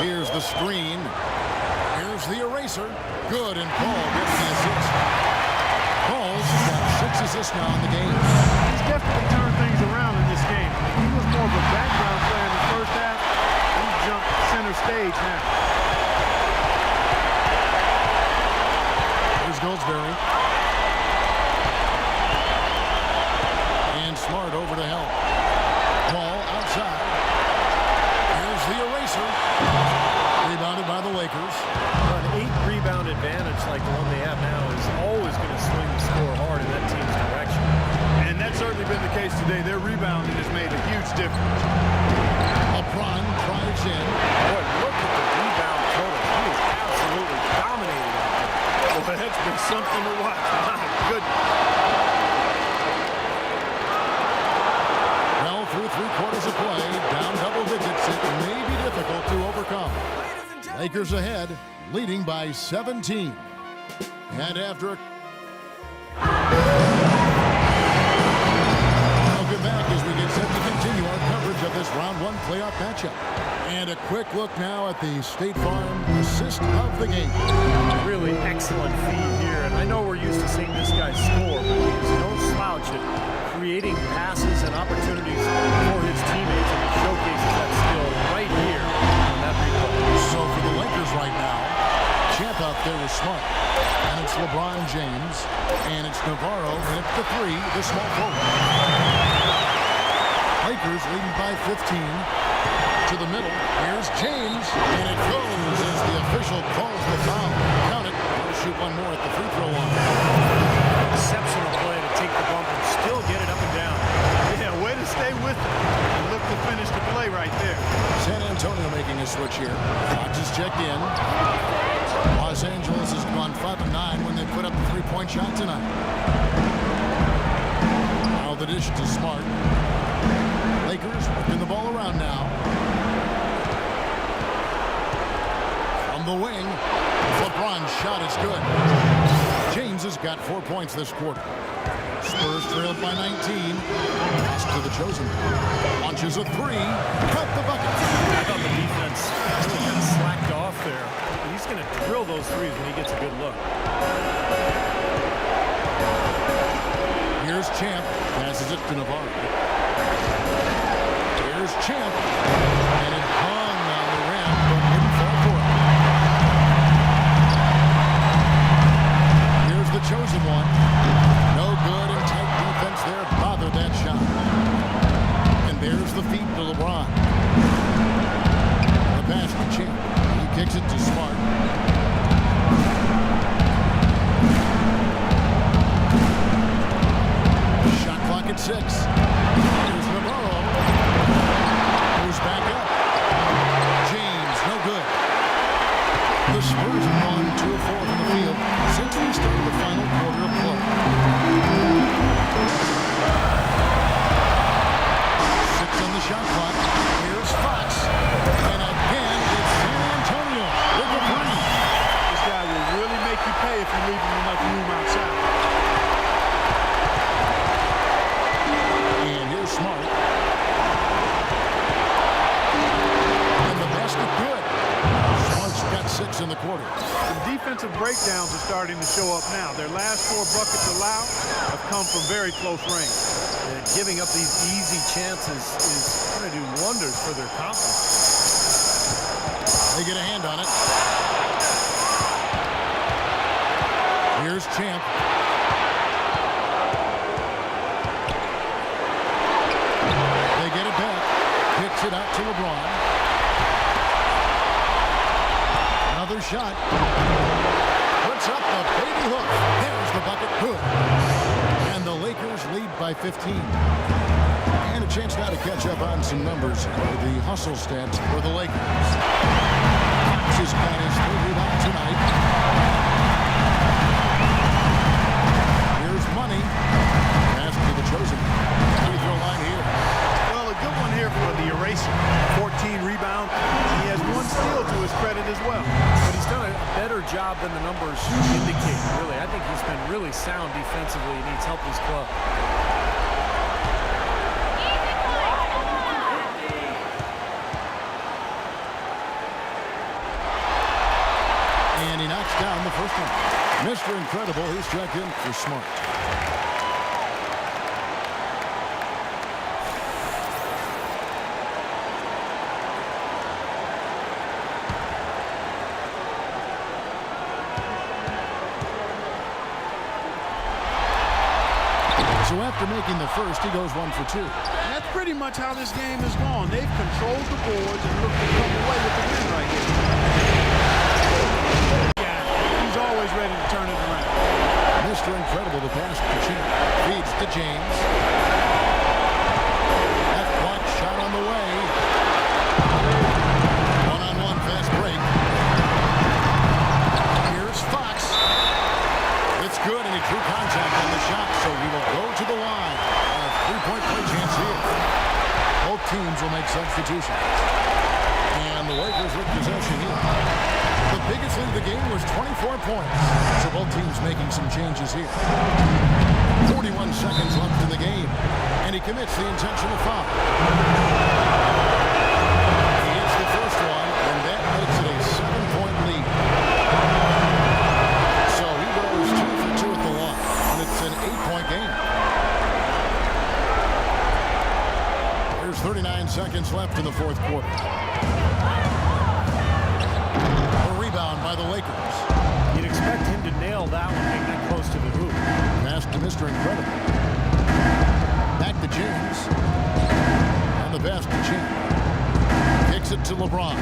Here's the screen. Here's the eraser. Good, and Paul gets the assist. Paul's got 6 assists now in the game. He's definitely turned things around in this game. He was more of a background player in the first half. He jumped center stage now. Here's Goldsberry. And Smart over to help. Paul outside. Here's the eraser. Rebounded by the Lakers. An 8-rebound advantage like the one they have now is always going to swing the score hard in that team's direction. And that's certainly been the case today. Their rebounding has made a huge difference. LeBron drives in. Boy, look at the rebound total. He is absolutely dominating out there. Well, that's been something to watch. My goodness. Well, through 3 quarters of play, down double digits, it may be difficult to overcome. Lakers ahead, leading by 17. And after welcome back as we get set to continue our coverage of this round 1 playoff matchup. And a quick look now at the State Farm assist of the game. Really excellent feed here. And I know we're used to seeing this guy score, but he's no slouch at creating passes and opportunities for his teammates, and he showcases that skill right here on that replay. So for the Lakers right now, Champ out there is Smart. And it's LeBron James. And it's Navarro. And it's the 3, the small forward. Lakers leading by 15. To the middle. Here's James. And it goes as the official calls the foul. Count it. He'll shoot one more at the free throw line. Exceptional play to take the bump and still get it up and down. Yeah, way to stay with it and look to finish the play right there. San Antonio making a switch here. Fox is checked in. Los Angeles has gone 5-9 when they put up the 3-point shot tonight. Now the dish to Smart. Lakers working the ball around now. From the wing, LeBron's shot is good. James has got 4 points this quarter. Spurs trailed by 19. Pass to the chosen. Launches a 3. Cut the bucket. I thought the defense really kind of slacked off there. He's going to drill those threes when he gets a good look. Here's Champ. Passes it to Navarro. Here's Champ. And it hung on the rim, but didn't fall for it. Here's the chosen one. No good, and tight defense there bothered that shot. And there's the feed to LeBron. The pass to Champ. He kicks it to Smart. in the quarter. The defensive breakdowns are starting to show up now. Their last 4 buckets allowed have come from very close range. And giving up these easy chances is going to do wonders for their confidence. They get a hand on it. Here's Champ. They get it back. Kicks it out to LeBron. Another shot. Puts up the baby hook. There's the bucket. Good. And the Lakers lead by 15. And a chance now to catch up on some numbers. The hustle stats for the Lakers. Fox has got his 3rd rebound tonight. Here's Money. Pass to the chosen. Free throw line here. Well, a good one here for the eraser. 14 rebounds. He has 1 steal to his credit as well. But he's done a better job than the numbers indicate, really. I think he's been really sound defensively and he's helped his club. And he knocks down the first one. Mr. Incredible, he's checked in for Smart. So after making the first, he goes 1 for 2. And that's pretty much how this game has gone. They've controlled the boards and looked to come away with the win right here. He's always ready to turn it around. Mr. Incredible, the pass to Champ. Feeds to James. Left block shot on the way. One-on-one fast break. Here's Fox. It's good, and he drew contact on the shot, so he will go to the line. A 3-point play chance here. Both teams will make substitutions. And the Lakers with possession here. The biggest lead of the game was 24 points. So both teams making some changes here. 41 seconds left in the game. And he commits the intentional foul. He hits the first one, and that makes it a 7-point lead. So he goes 2 for 2 at the line. And it's an 8-point game. There's 39 seconds left in the 4th quarter. By the Lakers. You'd expect him to nail that one being that close to the hoop. Pass to Mr. Incredible. Back to James. And the pass to Champ. Kicks it to LeBron.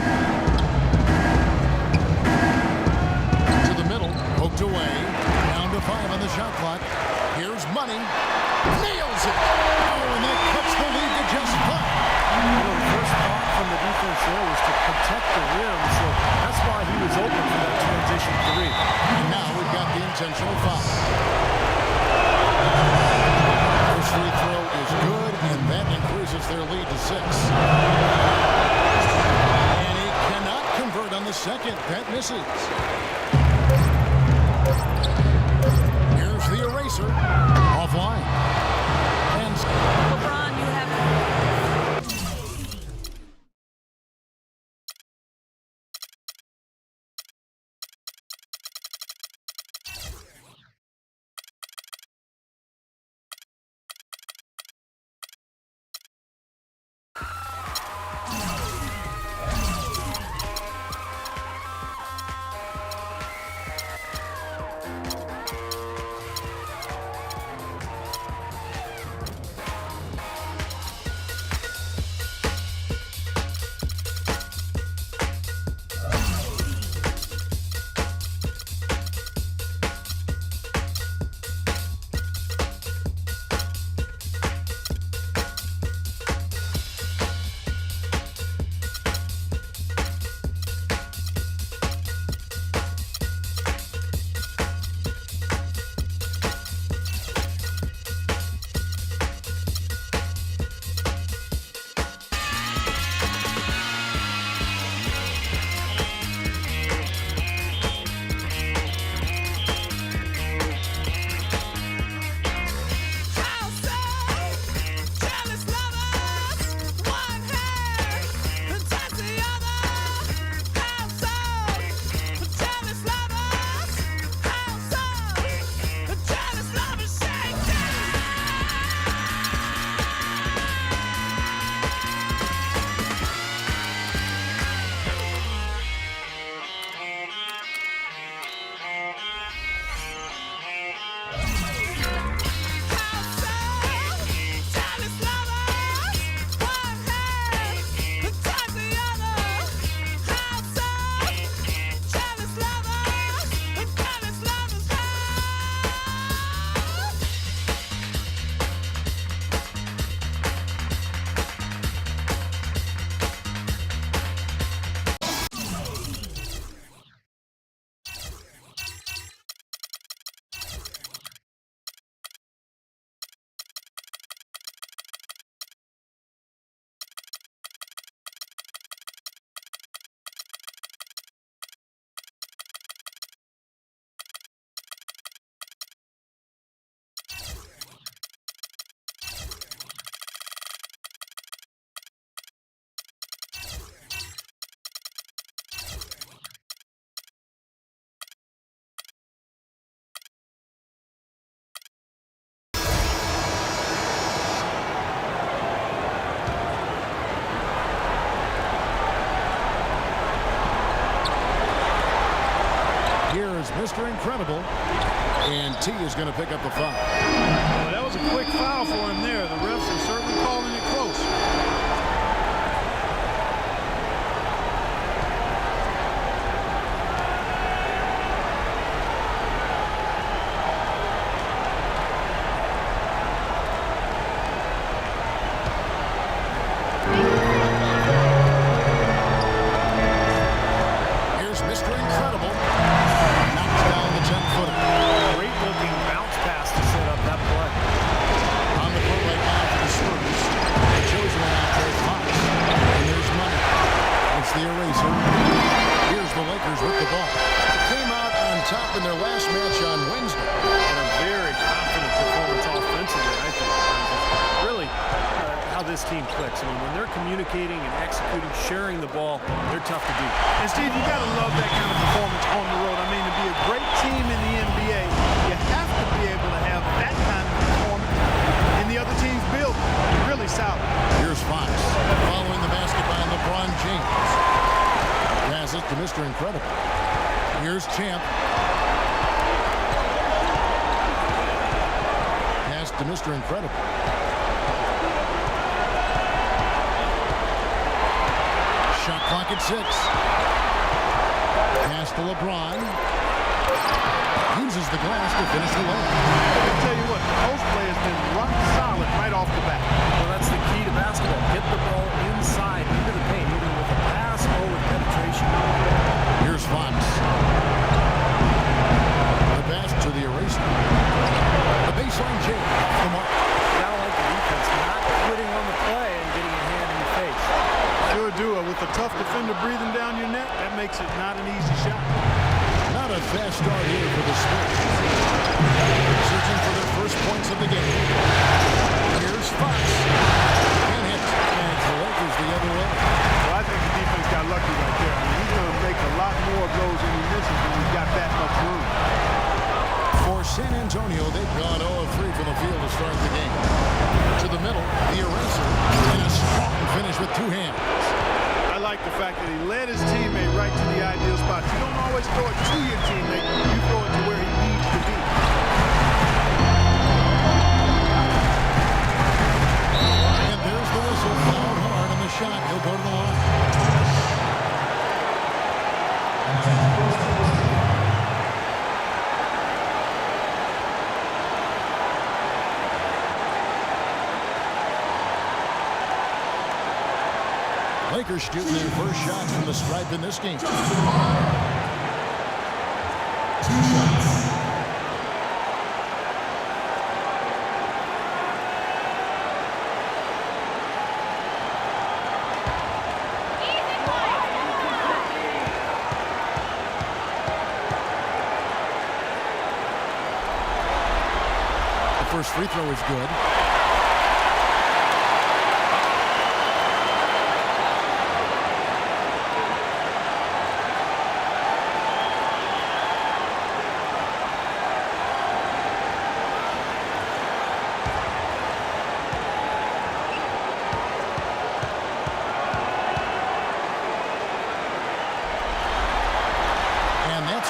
To the middle. Poked away. Down to 5 on the shot clock. Here's Money. Nails it. Oh, and that cuts the lead to just 5. You know, the first thought from the defense there was to protect the rim, so that's why he was open for that transition 3. And now we've got the intentional foul. First free throw is good, and that increases their lead to 6. And he cannot convert on the second. That misses. Here's the eraser. Offline. And LeBron, you have Mr. Incredible. And T is going to pick up the foul. Well, that was a quick foul for him there. The refs are certainly calling it close. Here's Mr. Incredible. Knocks down the 10-footer. Great looking bounce pass to set up that play. On the court right now for the Spurs. They chose one out there, Fox. And there's money. It's the eraser. Here's the Lakers with the ball. They came out on top in their last match on Wednesday. And a very confident performance offensively, I think. Really, how this team clicks. I mean, when they're communicating and executing, sharing the ball, they're tough to beat. And Steve, you got to love that kind of performance on the road. I mean, to be a great team in the NBA, you have to be able to have that kind of performance in the other team's building. Really solid. Here's Fox. Following the basket by LeBron James. Pass it to Mr. Incredible. Here's Champ. Pass to Mr. Incredible. Shot clock at 6. Pass to LeBron. Uses the glass to finish the layup. I can tell you what, the post play has been rock solid right off the bat. Well, that's the key to basketball. Get the ball inside, into the paint, either with a pass or with penetration. Here's Fox. The pass to the eraser. The baseline jam off the mark. Gotta like the defense not quitting on the play and getting a hand in your face. Sure do. With a tough defender breathing down your neck, that makes it not an easy shot. Not a fast start here for the Spurs. Searching for their first points of the game. Here's Fox. And hit. And the Lakers the other way. Well, I think the defense got lucky right there. I mean, he's going to make a lot more of those than he misses when he's got that much room. For San Antonio, they've gone 0-3 from the field to start the game. To the middle, the eraser. And a strong finish with two hands. I like the fact that he led his teammate right to the ideal spot. You don't always throw it to your teammate. You throw it to where he needs to be. And there's the whistle. Fouled hard on the shot. He'll go to the line. Lakers shooting their first shots from the stripe in this game. The first free throw is good.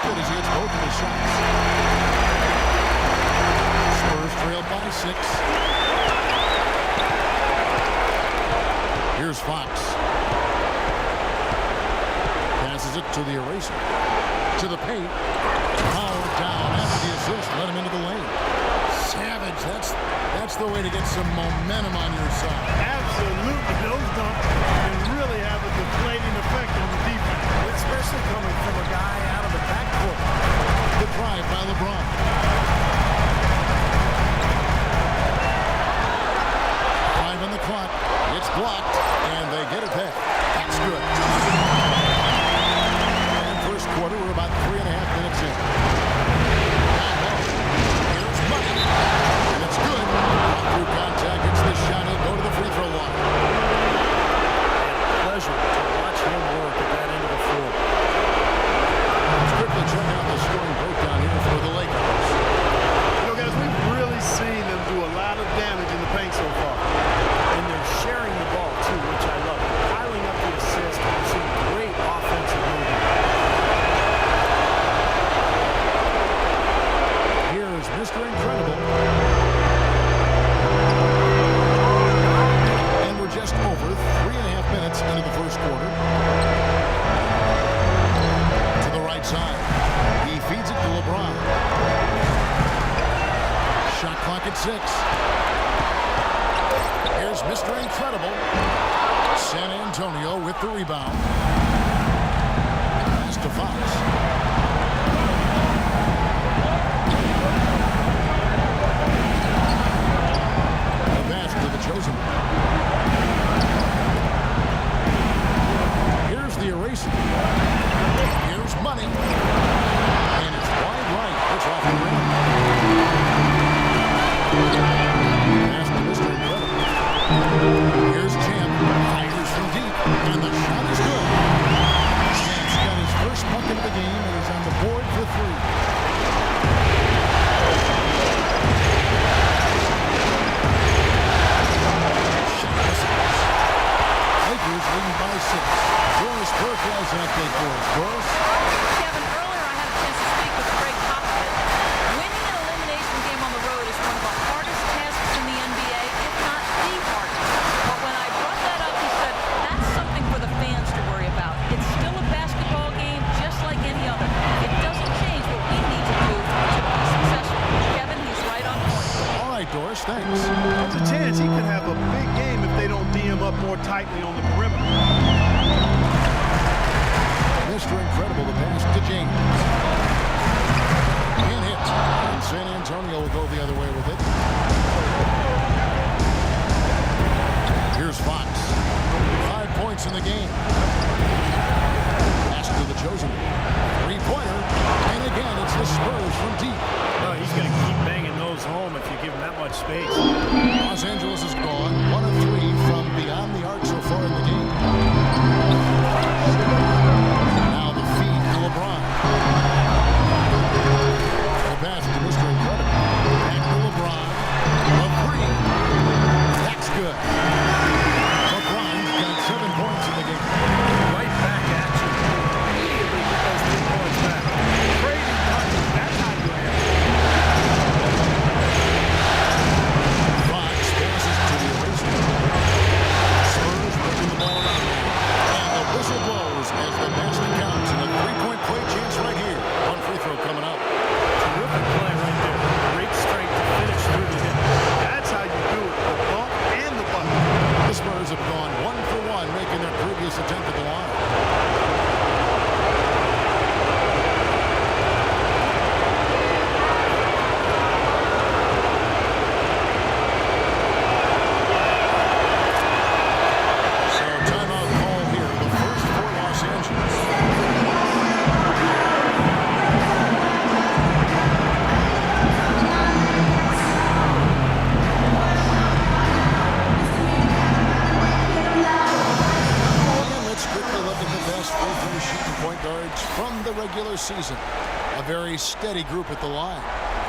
Good as he hits both of his shots. Spurs trail by 6. Here's Fox. Passes it to the eraser. To the paint. Powered down after the assist. Let him into the lane. Savage. That's the way to get some momentum on your side. Absolutely. Those dunks can really have a deflating effect on the defense. Especially coming from a guy out of the backcourt. The drive by LeBron. 5 on the clock. It's blocked, and they get it back. That's good. And first quarter, we're about 3.5 minutes in. Here's Money. And it's good. Through contact, it's the shot. He'll go to the free throw line. Pleasure to watch him work at that rebound. Pass to Fox. The pass to the chosen. Here's the eraser. Here's Money. And it's wide right. It's off the rim. Pass to Mr. Incredible. Here's Champ. Fires from deep. And the shot is good. Champ's got his first bucket of the game and he's on the board for three. Shot misses. Lakers leading by 6. Doris Burke has an update for us. Doris? Kevin, earlier I had a chance to speak with Greg Popovich. Winning an elimination game on the road is one of the hardest tasks in the NBA, if not the hardest. But when I brought that up, he said, that's something for the fans to worry about. It's still a basketball game, just like any other. It doesn't change what we need to do to be successful. Kevin, he's right on point. All right, Doris, thanks. There's a chance he could have a big game if they don't D him up more tightly on the perimeter. Mr. Incredible, the pass to James. And hit. And San Antonio will go the other way with it. Here's Fox. 5 points in the game. Pass to the chosen. Three-pointer. And again, it's the Spurs from deep. No, he's going to keep banging those home if you give him that much space. Los Angeles is gone. 1 of 3 from beyond the arc so far in the game. Now the feed to LeBron. The pass to Mr. Incredible. Back to LeBron. A three. That's good. LeBron's got 7 points in the game. Right back at you. Immediately get those 3 points back. Crazy touches. That's how you have it. Fox passes to the eraser. Spurs moving the ball around. And the whistle blows as the basket counts. And a three-point play chance right here. One free throw coming up. Terrific play right there. Great strength to finish through the hit. That's how you do it. The bump and the bucket. The Spurs have gone 1 for 1, making their previous attempt at the line. So timeout call here, the first for Los Angeles. And let's quickly look at the best free-throw shooting point guards from the regular season. A very steady group at the line.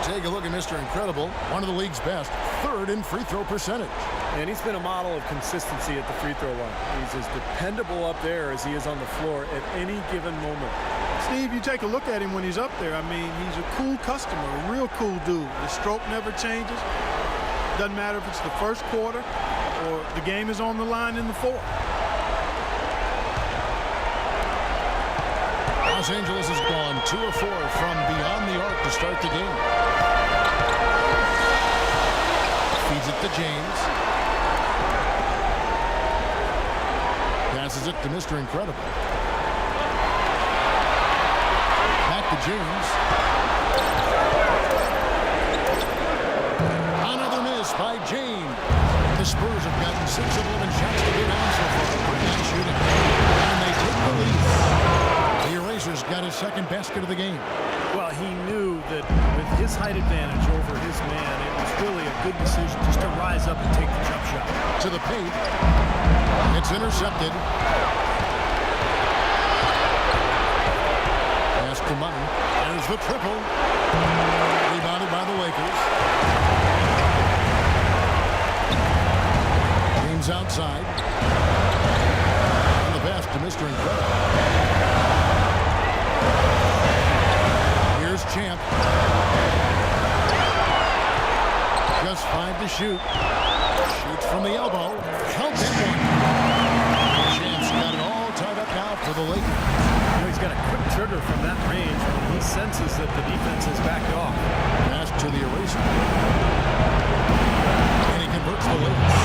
Take a look at Mr. Incredible, one of the league's best, 3rd in free throw percentage. And he's been a model of consistency at the free throw line. He's as dependable up there as he is on the floor at any given moment. Steve, you take a look at him when he's up there. I mean, he's a cool customer, a real cool dude. The stroke never changes. Doesn't matter if it's the first quarter or the game is on the line in the fourth. Los Angeles has gone 2 of 4 from beyond the arc to start the game. Feeds it to James. Passes it to Mr. Incredible. Back to James. Another miss by James. The Spurs have gotten 6 of 11 shots to go down so far. Pretty good shooting. And they take the lead. The Erasers got his second basket of the game. Well, he knew that with his height advantage over his man, it was really a good decision just to rise up and take the jump shot. To the paint. It's intercepted. Pass to Money. There's the triple. Rebounded by the Lakers. James outside. And the pass to Mr. Incredible. Here's Champ. Just 5 to shoot. Shoots from the elbow. Count that one. Champ's got it all tied up now for the Lakers. You know, he's got a quick trigger from that range when he senses that the defense has backed off. Pass to the Eraser. And he converts the Lakers.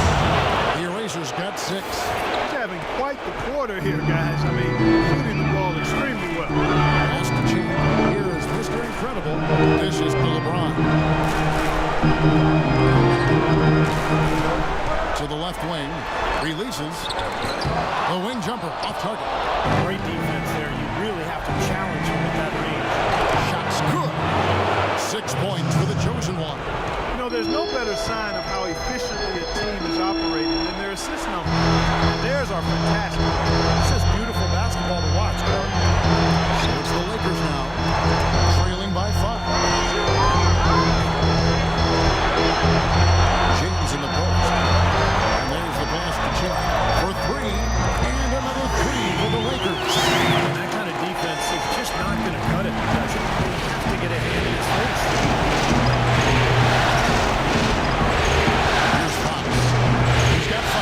The Erasers got 6. He's having quite the quarter here, guys. I mean, shooting the ball extremely well. Pass to Champ. Here is Mr. Incredible. This is to LeBron. To the left wing. Releases. The wing jumper off target. Great defense there. You really have to challenge him with that range. Shots good. 6 points for the chosen one. You know, there's no better sign of how efficiently a team is operating than their assist numbers. And theirs are fantastic. It's just beautiful basketball to watch, Clark. So it's the Lakers now, trailing by 5. James in the post. And there's the pass to Chip for 3. And another 3 for the Lakers. And that kind of defense is just not going to cut it because you have to get a hand in his face. Here's Fox. He's got 5.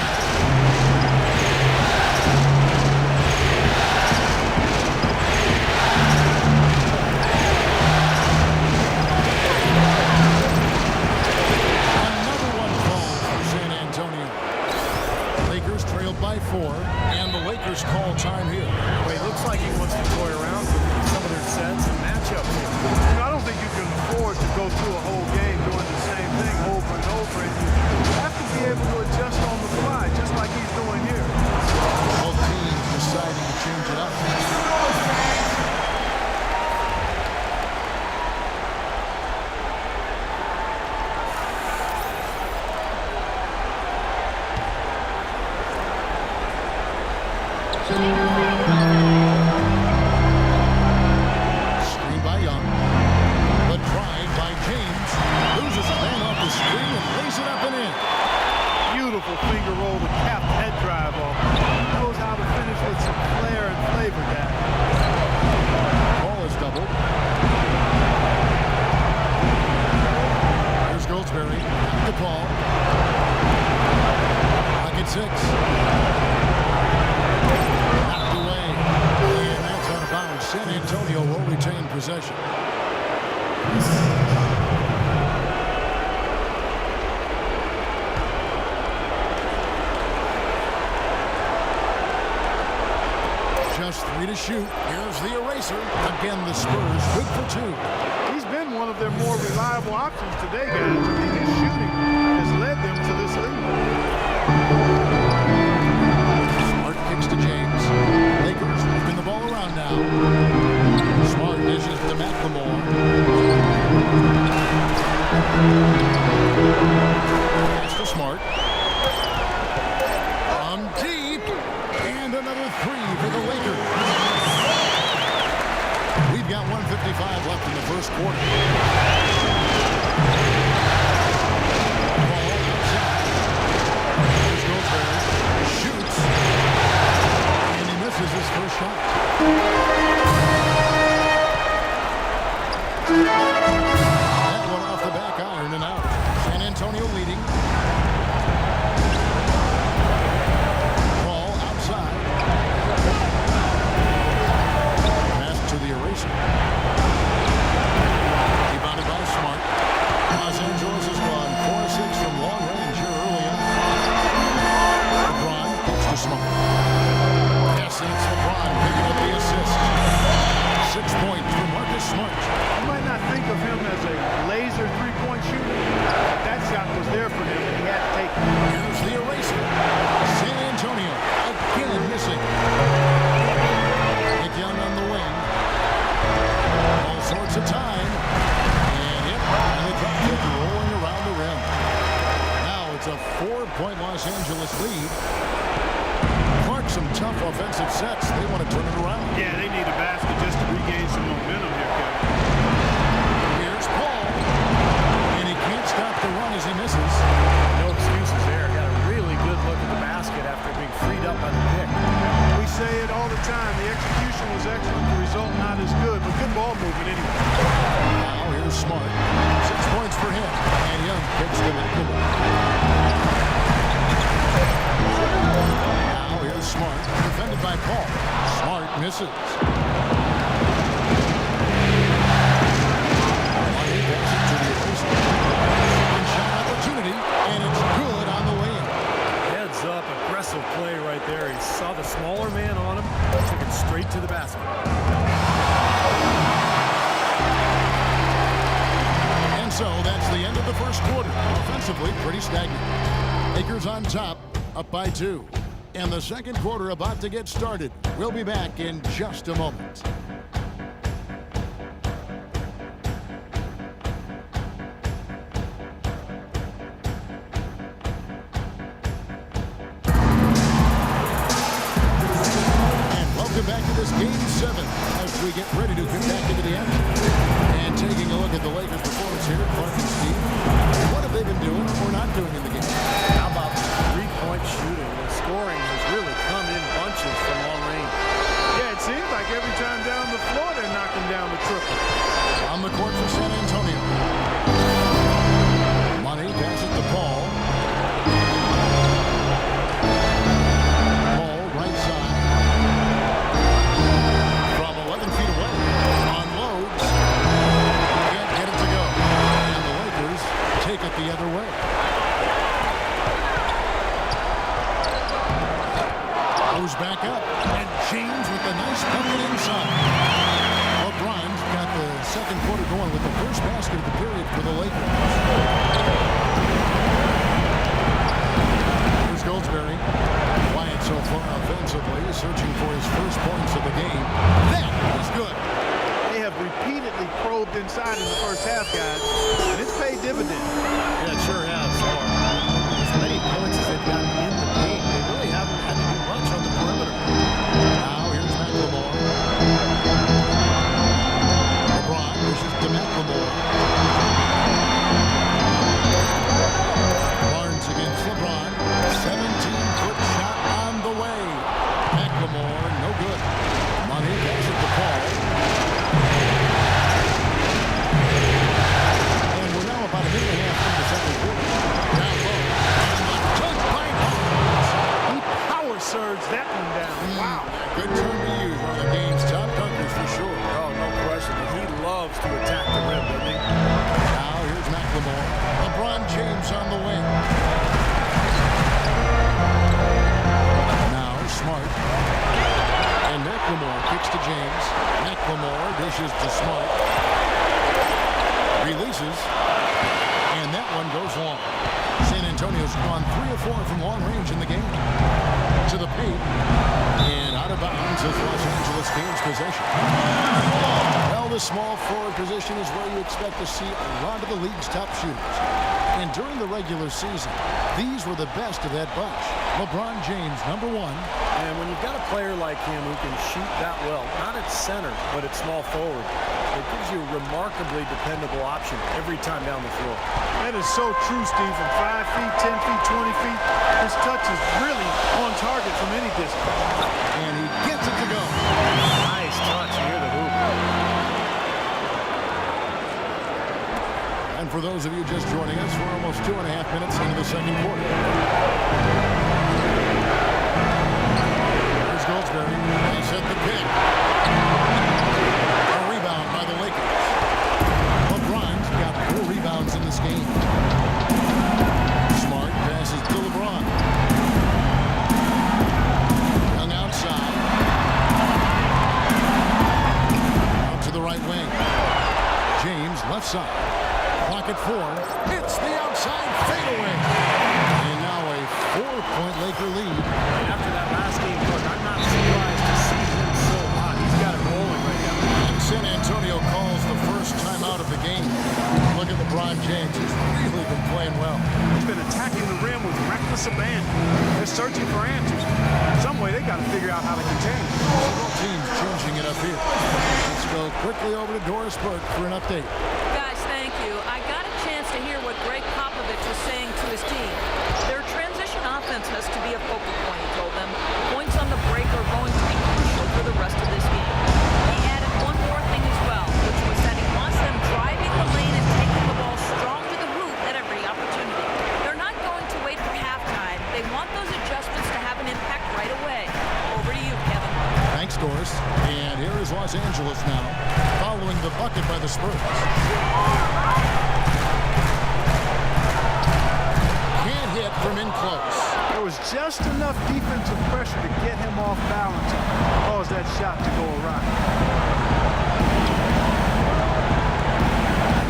Another one falls for San Antonio. Lakers trailed by 4, and the Lakers call time here. Well, it looks like he wants to toy around with some of their sets and matchups here. You know, I don't think you can afford to go through a whole game doing the same thing over and over. And you have to be able to adjust on the fly, just like he's doing here. Both teams deciding to change it up. Screen by Young, but tried by James. Loses a man off the screen and lays it up and in. Beautiful finger roll to cap head drive off. He knows how to finish with some flair and flavor, guys. Ball is doubled. Here's Goldsberry. Back to Paul. Pocket 6. Knocked away. And that's out of bounds. San Antonio will retain possession. Just 3 to shoot. Here's the eraser. Again, the Spurs good for 2. He's been one of their more reliable options today, guys. I mean, his shooting has led them to this lead. Smart kicks to James. Lakers moving the ball around now. Smart dishes to McLemore. Pass to Smart. From deep. And another 3 for the Lakers. We've got 1:55 left in the first quarter. Ball outside. Here's Goldsberry. Shoots. And he misses his first shot. That one off the back iron and out. San Antonio leading. Ball outside. Pass to the eraser. Rebounded by Smart. Los Angeles has gone 4-6 from long range here early on. LeBron picks to Smart. Passing, it's LeBron picking up the assist. 6 points for Marcus Smart. You might not think of him as a laser three-point shooter, but that shot was there for him, and he had to take it. Here's the eraser. San Antonio again missing. Nick Young on the wing. All sorts of time. And it finally dropped it, rolling around the rim. Now it's a 4-point Los Angeles lead. Clark, some tough offensive sets. They want to turn it around. Yeah, they need a basket just to regain some momentum here, Kevin. Here's Paul. And he can't stop the run as he misses. No excuses there. Got a really good look at the basket after being freed up on the pick. We say it all the time. The execution was excellent. The result not as good, but good ball movement anyway. Now here's Smart. 6 points for him. And Young picks the McLemore. Now here's Smart. Defended by Paul. Smart misses. Marty passes to the eraser. One shot opportunity, and it's good on the way in. Heads up, a street to the basket. And so that's the end of the first quarter. Offensively, pretty stagnant. Lakers on top, up by 2. And the second quarter about to get started. We'll be back in just a moment. Back to this Game 7 as we get ready to get back into the action. And taking a look at the Lakers' performance here, Clark and Steve. What have they been doing or not doing in the game? How about three-point shooting? The scoring has really come in bunches from long range. Yeah, it seems like every time down the floor they're knocking down the triple. On the court for San Antonio. Money passes to Paul. Paul, right side. Take it the other way. Goes back up, and James with the nice bucket inside. LeBron's got the second quarter going with the first basket of the period for the Lakers. Here's Goldsberry. Quiet so far offensively, searching for his first points of the game. That is good. They have repeatedly probed inside in the first half, guys, and it's paid dividends. Yeah, it sure has. As many points as they've gotten in the paint, they really haven't had to do much on the perimeter. Now here's McLemore. LeBron pushes to McLemore. Barnes against LeBron. 17-foot shot on the way. McLemore, no good. Money passes to Paul. About a minute and a half into the second quarter. Down low. Touch by Barnes. He power surged that one down. Wow. Good term to use. One of the game's top dunkers for sure. Oh, no question. He loves to attack the rim, doesn't he? Now here's McLemore. LeBron James on the wing. Now Smart. And McLemore kicks to James. McLemore dishes to Smart. Releases. And that one goes long. San Antonio's gone 3 of 4 from long range in the game. To the paint. And out of bounds as Los Angeles gains possession. Well, the small forward position is where you expect to see a lot of the league's top shooters. And during the regular season, these were the best of that bunch. LeBron James, number 1. And when you've got a player like him who can shoot that well, not at center, but at small forward, it gives you a remarkably dependable option every time down the floor. That is so true, Steve. From 5 feet, 10 feet, 20 feet, his touch is really on target from any distance. And he gets it to go. Nice touch near the hoop. And for those of you just joining us, we're almost 2.5 minutes into the second quarter. Here's Goldsberry. He set the pick. A rebound by the Lakers. LeBron's got 4 rebounds in this game. Smart passes to LeBron. Young outside. Out to the right wing. James left side. Clock at 4. Hits the outside fadeaway. And now a 4-point Laker lead. After that last game, look, I'm not surprised to see him so hot. He's got it rolling right now. And San Antonio calls the first time out of the game. Look at LeBron James. He's really been playing well. He's been attacking the rim with reckless abandon. They're searching for answers. Some way they got to figure out how to contain it. Both teams changing it up here. Let's go quickly over to Doris Burke for an update. Guys, thank you. I got a chance to hear what Greg Popovich was saying to his team. Their transition offense has to be a focal point, he told them. Points on the break are going to be crucial for the rest of this game. He added one more thing as well, which was that he wants them driving the lane and taking the ball strong to the hoop at every opportunity. They're not going to wait for halftime. They want those adjustments to have an impact right away. Over to you, Kevin. Thanks, Doris. And here is Los Angeles now, following the bucket by the Spurs. Can't hit from in close. There was just enough defensive pressure to get him off balance and cause that shot to go awry.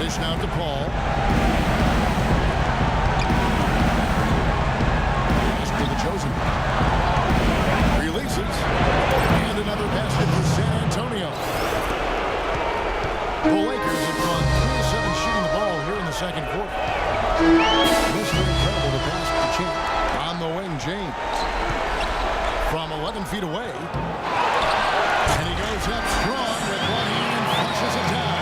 Dish now to Paul. Pass to the chosen. Releases. And another basket for San Antonio. The Lakers have gone 3-7 shooting the ball here in the second quarter. Mr. Incredible to pass to Champ. On the wing, James. From 11 feet away. And he goes up strong with one hand and flushes it down.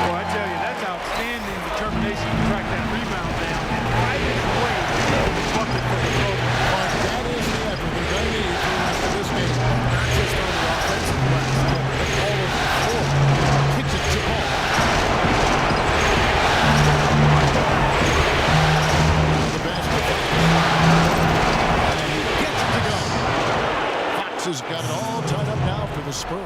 Well, I tell you, that's outstanding determination to track that rebound down and fight his way to the bucket for the Rovers. But that is the effort they're going to need for the rest of this game. Not just on the offensive glass, but all over the floor. Kicks it to Paul. The basket. And he gets it to go. Fox has got it all tied up now for the Spurs.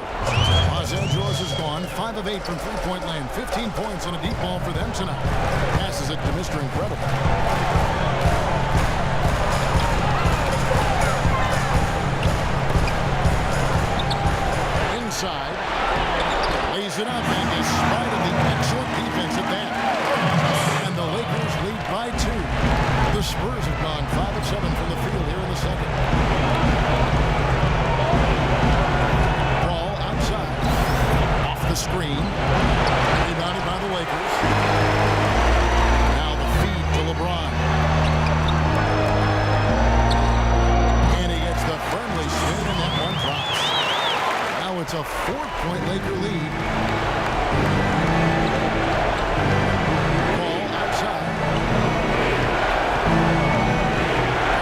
Los Angeles has gone 5 of 8 from three-point land. 15 points on a deep ball for them tonight. Passes it to Mr. Incredible. Inside. Lays it up, and despite of the excellent defense at that. And the Lakers lead by 2. The Spurs have gone 5 of 7 from the field here in the second. Ball outside. Off the screen. Rebounded by the Lakers. Now the feed to LeBron. And he gets the friendly spin, and that one drops. Now it's a 4-point Laker lead. Ball outside.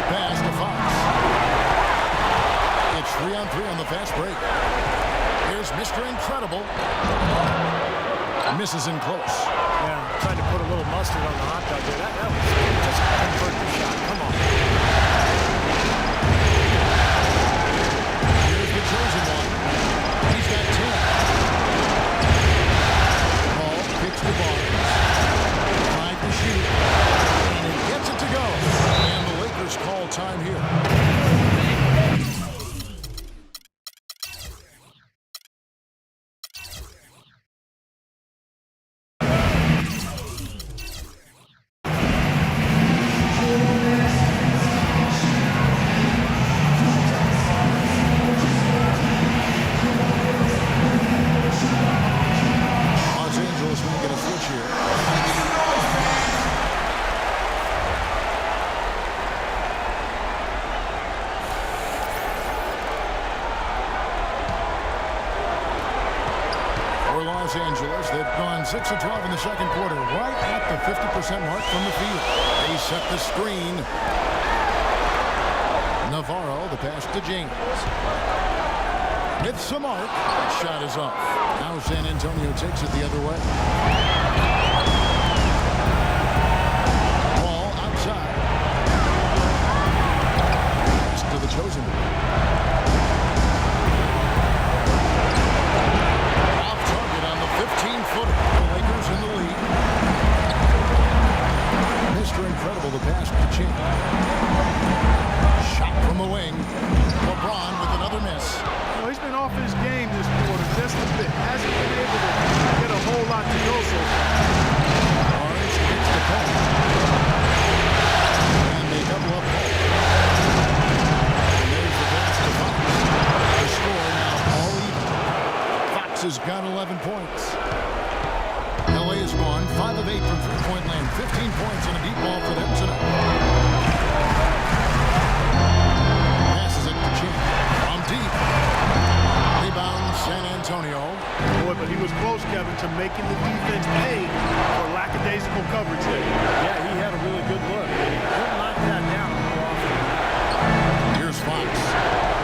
Pass to Fox. It's 3-on-3 on the fast break. Here's Mr. Incredible. Misses in close. Yeah, trying to put a little mustard on the hot dog there. That was just convert the shot. Come on. Here's the chosen one. He's got 10. Paul kicks the ball. Tried to shoot. And he gets it to go. And the Lakers call time here. Los Angeles making a switch here. For Los Angeles, they've gone 6 of 12 in the second quarter, right at the 50% mark from the field. They set the screen. Navarro, the pass to James. With some mark, shot is off. Now San Antonio takes it the other way. Ball outside. Pass to the chosen. Off target on the 15-footer. The Lakers in the lead. Mr. Incredible, the pass to Champ. Shot from the wing. LeBron with another miss. Well, he's been off his game this quarter just a bit. Hasn't been able to get a whole lot to go so far. Orange gets the call. And they double up. And there's the pass to Fox. The score now all even. Fox has got 11 points. LA has gone 5 of 8 from three-point land. 15 points on a deep ball for them tonight. Passes it to Champ. From deep. Rebound San Antonio. Boy, but he was close, Kevin, to making the defense pay for lackadaisical coverage there. Yeah, he had a really good look. He'll knock that down more often. Here's Fox.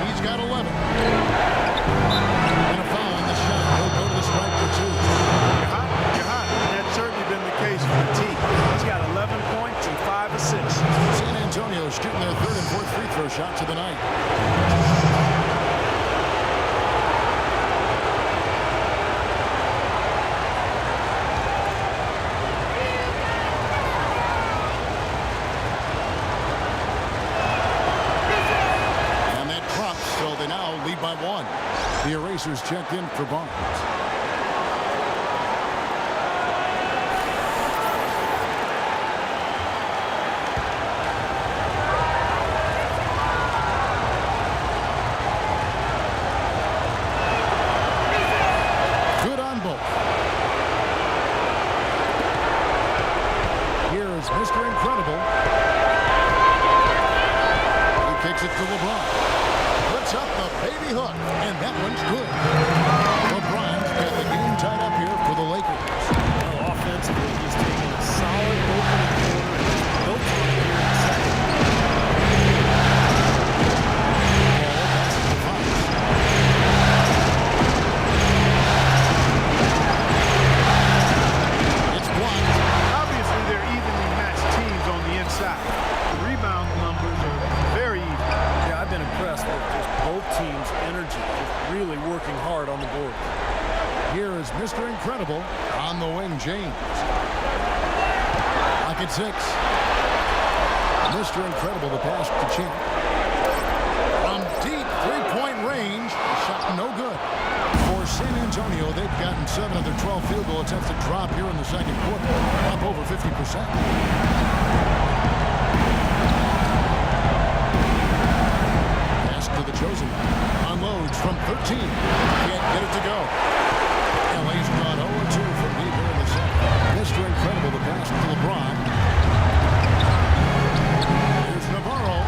He's got 11. And a foul on the shot. He'll go to the stripe for 2. You're hot. You're hot. And that's certainly been the case for the team. He's got 11 points and 5 assists. San Antonio shooting their third and fourth free throw shots of the night. Pacers check in for Barnes. Good on both. Here is Mr. Incredible. He kicks it to LeBron. Puts up the baby hook, and that one's good. LeBron's got the game tied up here for the Lakers. Well, offensively, he's taking a solid opening quarter and just built on it here in the second. Ball passes to Fox. It's blocked. Obviously, they're evenly matched teams on the inside. The rebound numbers are very even. Yeah, I've been impressed with just both teams' energy, just really working hard on the board. Here is Mr. Incredible on the wing, James. Pocket 6. Mr. Incredible, the pass to Champ. From deep three-point range, shot no good. For San Antonio, they've gotten 7 of their 12 field goal attempts to drop here in the second quarter, up over 50%. The chosen unloads from 13. Can't get it to go. LA's gone 0-2 from deep here in the second. Mr. Incredible, the pass to LeBron. Here's Navarro.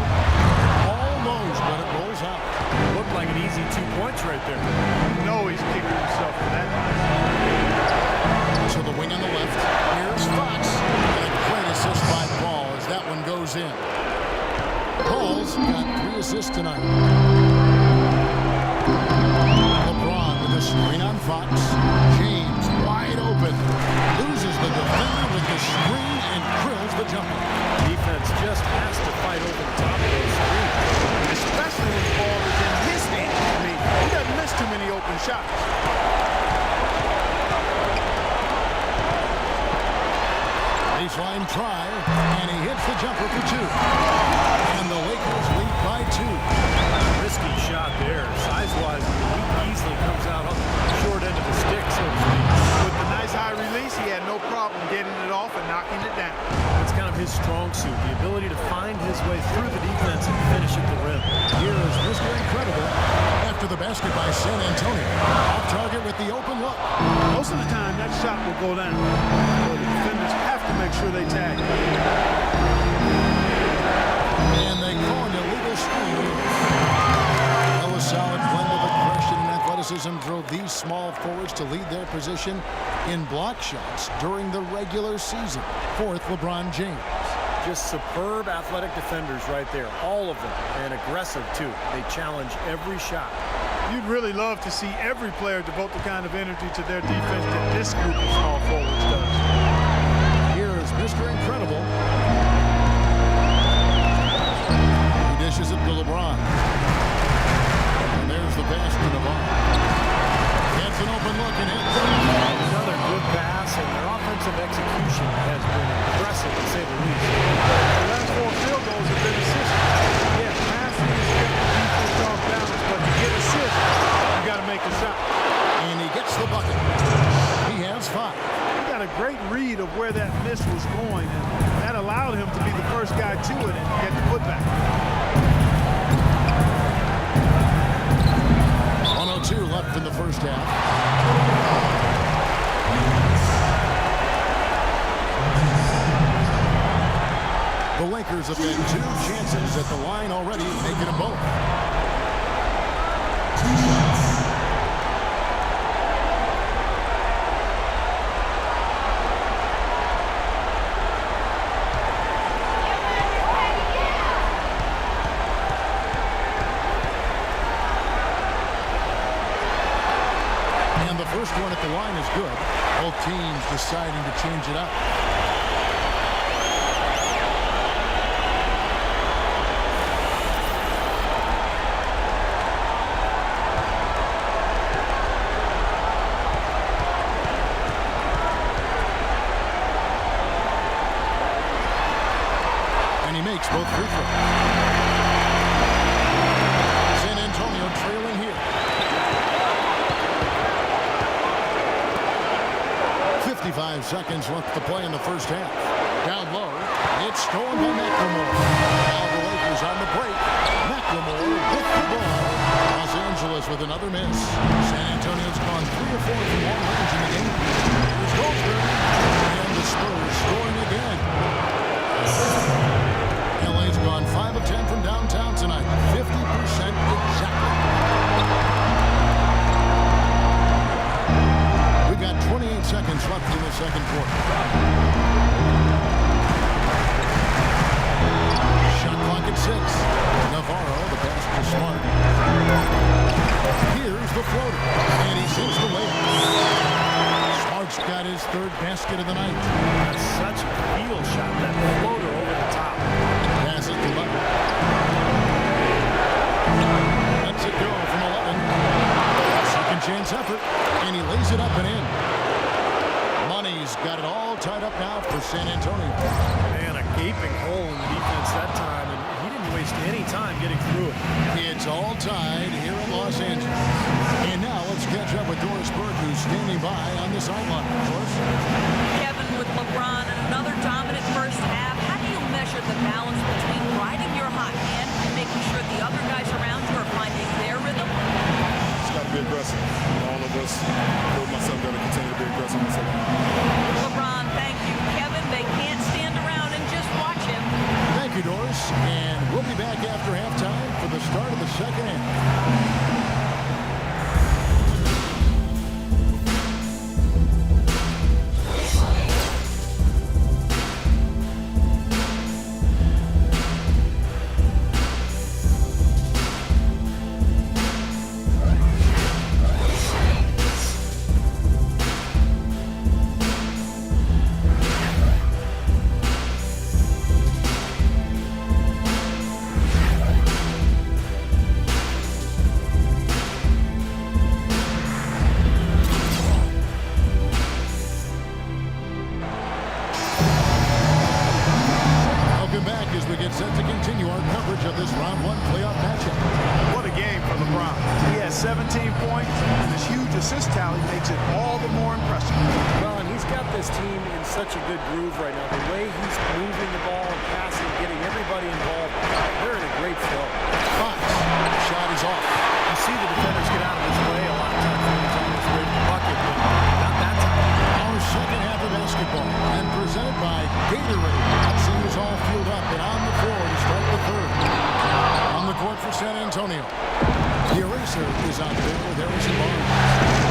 Almost, but it rolls out. Looked like an easy 2 points right there. You know he's kicking himself for that. To the wing on the left. Here's Fox. And a great assist by Paul as that one goes in. Paul's got 3 assists tonight. LeBron with a screen on Fox. James wide open. Loses the defender with the screen and drills the jumper. Defense just has to fight over the top of those screens. Especially when the ball is in his hand. I mean, he doesn't miss too many open shots. Baseline try, and he hits the jumper for 2. And the Lakers lead by 2. Risky shot there. Size-wise, he easily comes out on the short end of the stick, so to speak. With the nice high release, he had no problem getting it off and knocking it down. It's kind of his strong suit, the ability to find his way through the defense and finish at the rim. Here is Mr. Incredible after the basket by San Antonio. Off target with the open look. Most of the time, that shot will go down. So the defenders have to make sure they tag it. And they call an illegal screen. That was solid blend of aggression and athleticism drove these small forwards to lead their position in block shots during the regular season. 4th, LeBron James. Just superb athletic defenders right there, all of them, and aggressive too. They challenge every shot. You'd really love to see every player devote the kind of energy to their defense that this group of small forwards does. Here is Mr. Incredible. He dishes it to LeBron. And there's the pass to Navarro. Gets an open look and hits. Another good pass, and their offensive execution has been impressive, to say the least. The last 4 field goals have been assists. Yes, passing is kept the defense off balance, but to get assists, you got to make a shot. And he gets the bucket. He has 5. He got a great read of where that miss was going, and that allowed him to be the first guy to it and get the putback. 1:02 left in the first half. The Lakers have had 2 chances at the line already, making them both. And the first one at the line is good. Both teams deciding to change it up. And he makes both free throws. San Antonio trailing here. 65 seconds left to play in the first half. Down low, it's stolen by McLemore. Now the Lakers on the break. McLemore with the ball. Los Angeles with another miss. San Antonio's gone 3 or 4 from long range in the game. Here's Goldsberry. And the Spurs scoring again. LA's gone 5 of 10 from downtown tonight. 50% exactly. We've got 28 seconds left in the second quarter. Shot clock at 6. Navarro, the pass to Smart. Here's the floater, and he sinks the layup. Smart's got his third basket of the night. That's such a feel shot, that floater over the top. Pass it to Butler. Lets it go from 11. Second chance effort, and he lays it up and in. Money's got it all tied up now for San Antonio. Man, a gaping hole in the defense that time, and he didn't waste any time getting through it. It's all tied here in Los Angeles. And now let's catch up with Doris Burke, who's standing by on the sideline. Doris? Kevin, with LeBron and another dominant first half, how do you measure the balance between riding your hot hand and making sure the other guys around you are finding their rhythm? Just got to be aggressive. All of us, including myself, got to continue to be aggressive in the second half. LeBron, thank you. Kevin, they can't stand around and just watch him. Thank you, Doris. And we'll be back after halftime for the start of the second half. As we get set to continue our coverage of this round 1 playoff matchup. What a game for LeBron. He has 17 points, and his huge assist tally makes it all the more impressive. Well, and he's got this team in such a good groove right now. The way he's moving the ball and passing, getting everybody involved, they're in a great flow. Fox, shot is off. You see the defenders get out of his way a lot of times when he's on his way to the bucket, but not that time. Our second half of basketball, and presented by Gatorade. Hudson is all fueled up and on the floor to start the third. On the court for San Antonio. The eraser is out there with Harrison Barnes.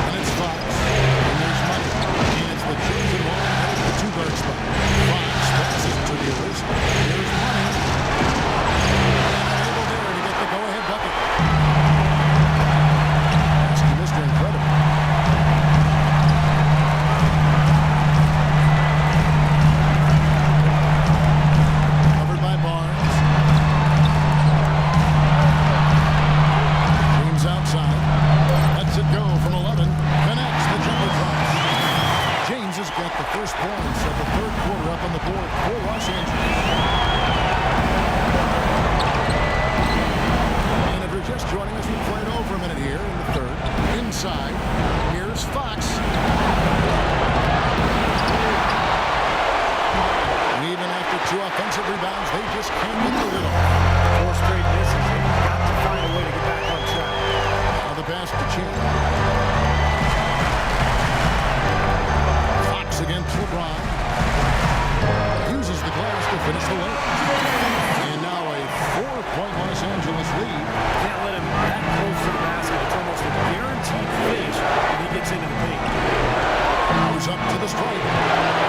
And it's Fox. And there's Money. And it's the chosen one. There's the two-guard spot. Fox passes to the eraser. Here's Money. And unable there to get the go-ahead bucket. That's to Mr. Incredible. First points of the third quarter up on the board for Los Angeles. And if you're just joining us, we'll play it over a minute here in the third. Inside, here's Fox. Even after 2 offensive rebounds, they just can't get the rhythm. 4 straight misses. They've got to find a way to get back on track. Now the pass to Chin. Against LeBron. Uses the glass to finish the layup. And now a 4-point Los Angeles lead. Can't let him that close to the basket. It's almost a guaranteed finish when he gets into the paint. Goes up to the stripe.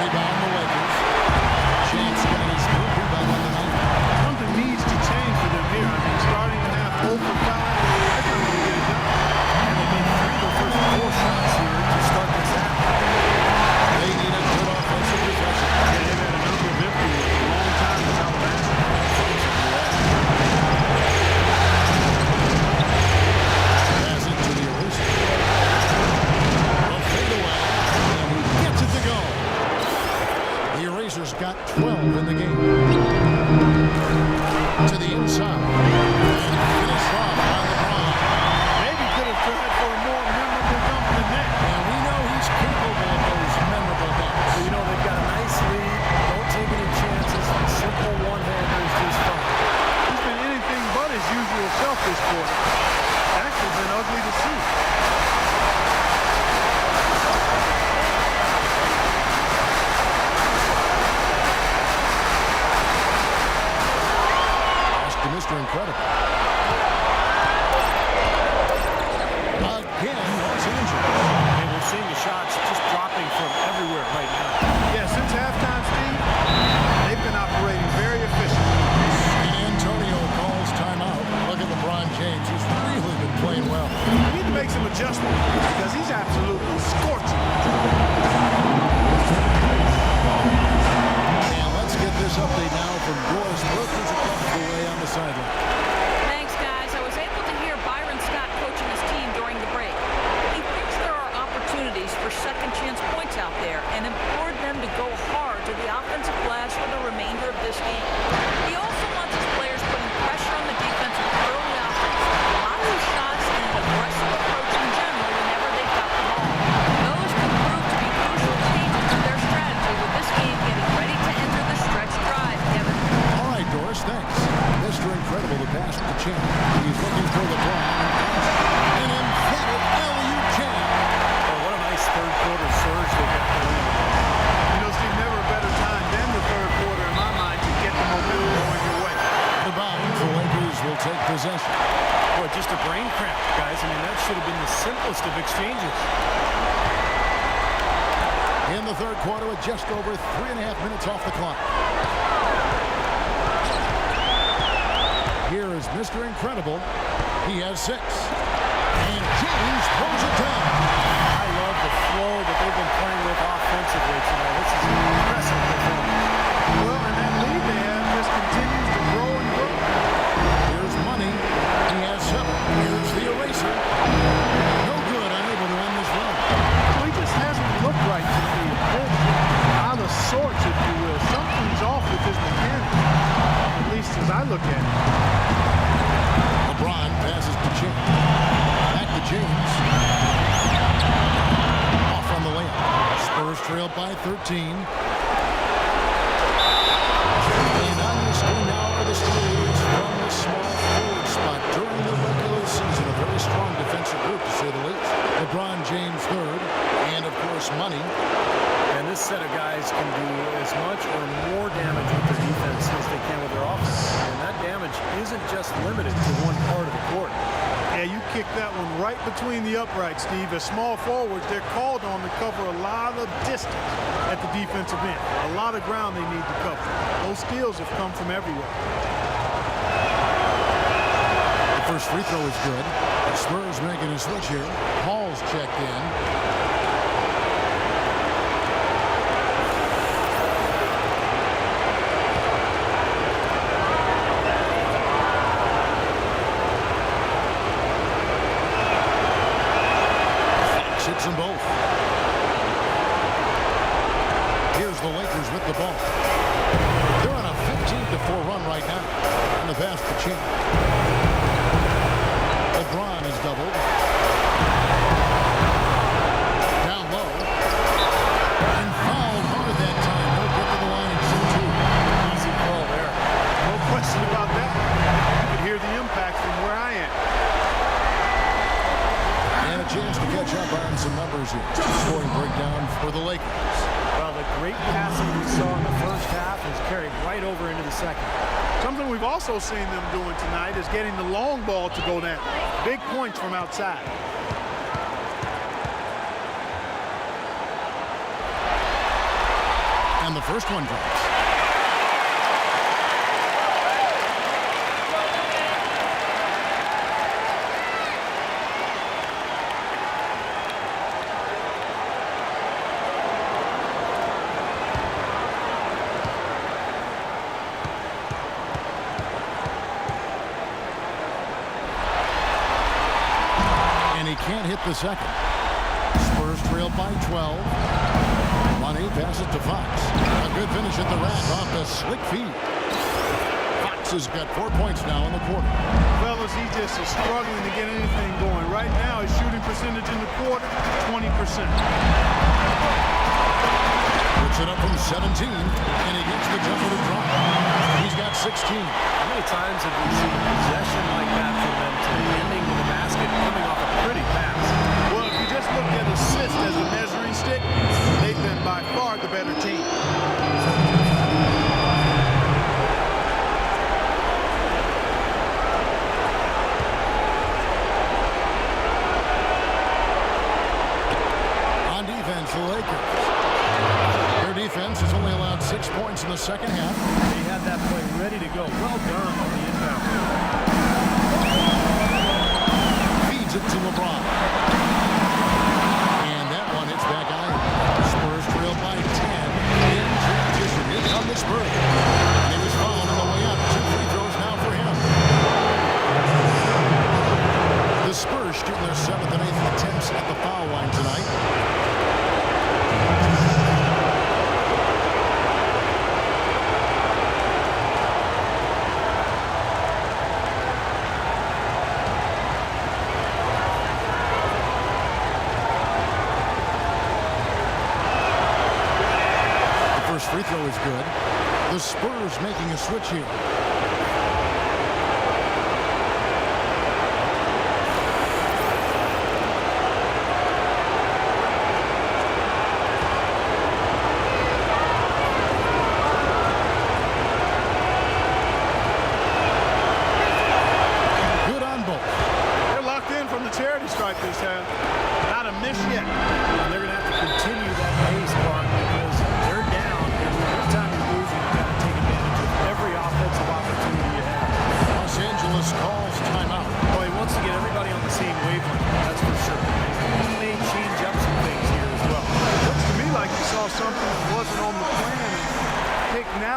Rebound the Lakers. Chance got his third rebound on the night. Something needs to change for them here. I mean, starting to have 0 for 5. They're going to get it done. And they made 3 of the first 4 shots here to start this half. They need a good offensive possession. Yeah, they've had a number of victories for a long time without basketball. Pass it to the eraser. A fadeaway. And he gets it to go. The eraser's got 12 in the game. To the inside. And finished off by LeBron. Maybe could have tried for a more memorable dunk than that. And we know he's capable of those memorable dunks. should have been the simplest of exchanges. In the third quarter with just over 3.5 minutes off the clock. Here is Mr. Incredible. He has 6. And James throws it down. I love the flow that they've been playing with offensively tonight. This is an impressive performance. Well, and that lead they have just continues to grow and grow. Here's Money. He has 7. Here's the eraser. No good, unable to end this run. Well, he just hasn't looked right to me. A bit out of sorts, if you will. Something's off with his mechanics, at least as I look at it. LeBron passes to James. Back to James. Off on the layup. Spurs trail by 13. And on your screen now are the stories from the small forward spot during the regular season. A very strong defensive group, to say the least. LeBron James third, and of course Money. And this set of guys can do as much or more damage with their defense as they can with their offense. And that damage isn't just limited to one part of the court. Yeah, you kick that one right between the uprights, Steve. As small forwards, they're called on to cover a lot of distance at the defensive end. A lot of ground they need to cover. Those steals have come from everywhere. The first free throw is good. The Spurs making a switch here. Hall's checked in. Hits them both. Here's the Lakers with the ball. They're on a 15-4 run right now. And the pass to Chin. LeBron is doubled. Down low. And fouled hard that time. No get to the line. Easy call there. No question about that. You can hear the impact from where I am. And a chance to catch up on some numbers here. Scoring breakdown for the Lakers. Well, the great passing we saw in the first half has carried right over into the second. Something we've also seen them doing tonight is getting the long ball to go down. Big points from outside. And the first one drops. Can't hit the second. Spurs trailed by 12. Money passes to Fox. A good finish at the rack off the slick feed. Fox has got 4 points now in the quarter. Fellas, he just is struggling to get anything going. Right now, his shooting percentage in the quarter, 20%. Puts it up from 17, and he gets the jumper to drop. He's got 16. How many times have we seen a possession like that from them to ending to the basket coming off a pretty pass? Well, if you just look at assists as a measuring stick, they've been by far the better team. On defense, the Lakers. Their defense has only allowed 6 points in the second half. They had that play ready to go. Well done on the inbound. Feeds it to LeBron. And that one hits back iron. Spurs trail by 10. In transition. Here come the Spurs. And he was fouled on the way up. 2 free throws now for him. The Spurs shooting their 7th and 8th attempts at the foul line tonight. Free throw is good. The Spurs making a switch here. They're locked in from the charity stripe,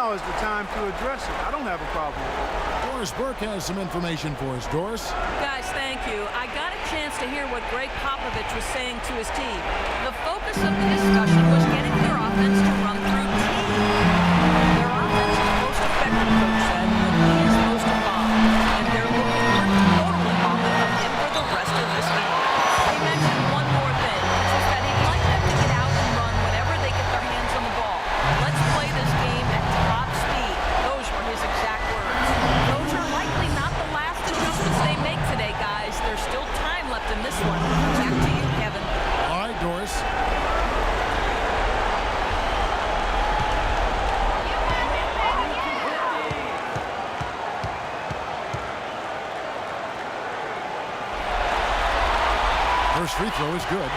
now is the time to address it. I don't have a problem with it. Doris Burke has some information for us. Doris? Guys, thank you. I got a chance to hear what Greg Popovich was saying to his team. The focus of the discussion was getting their offense to run through team. Their offense is most effective, Coach said, but he is most involved. And they're looking for total involvement from him for the rest of this game. He mentioned one more thing, which is that he'd like them to get out and run whenever they get their hands on the ball. Let's play this game at top speed. Those were his exact words. Those are likely not the last adjustments they make today, guys. There's still time left in this one. Back to you, Kevin. All right, Doris. First free throw is good.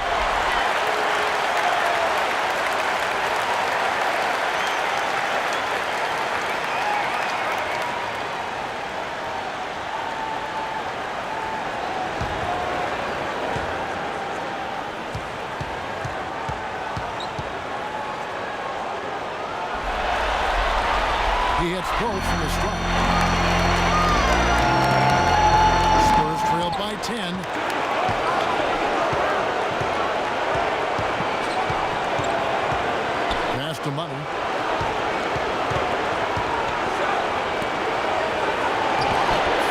He hits both from the strike. Spurs trailed by 10. Pass to Money.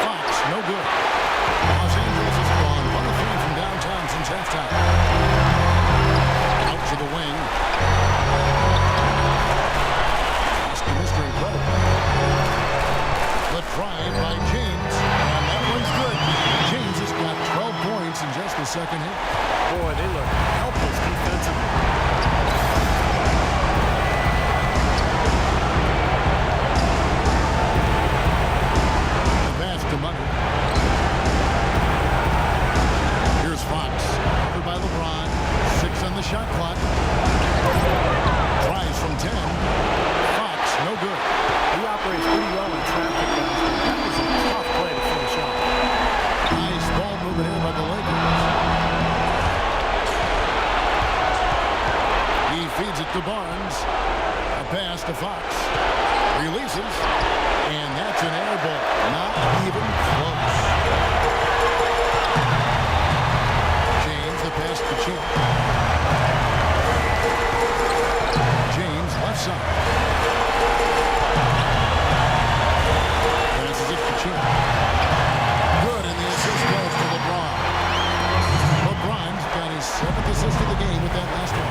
Fox, no good. Los Angeles has gone 1-3 from downtown since halftime. Out to the wing. Mr. Incredible. The drive by James, and that one's good. James has got 12 points in just the second hit. Boy, they look helpless defensively. The pass to Money. Here's Fox, covered by LeBron. 6 on the shot clock. Tries from 10. No good. He operates pretty well in traffic. That was a tough play to finish off. Nice ball movement here by the Lakers. He feeds it to Barnes. A pass to Fox. Releases. And that's an air ball. Not even close. James, the pass to Champ. James, left side. Passes it to Champ. Good, and the assist goes to LeBron. LeBron's got his 7th assist of the game with that last one.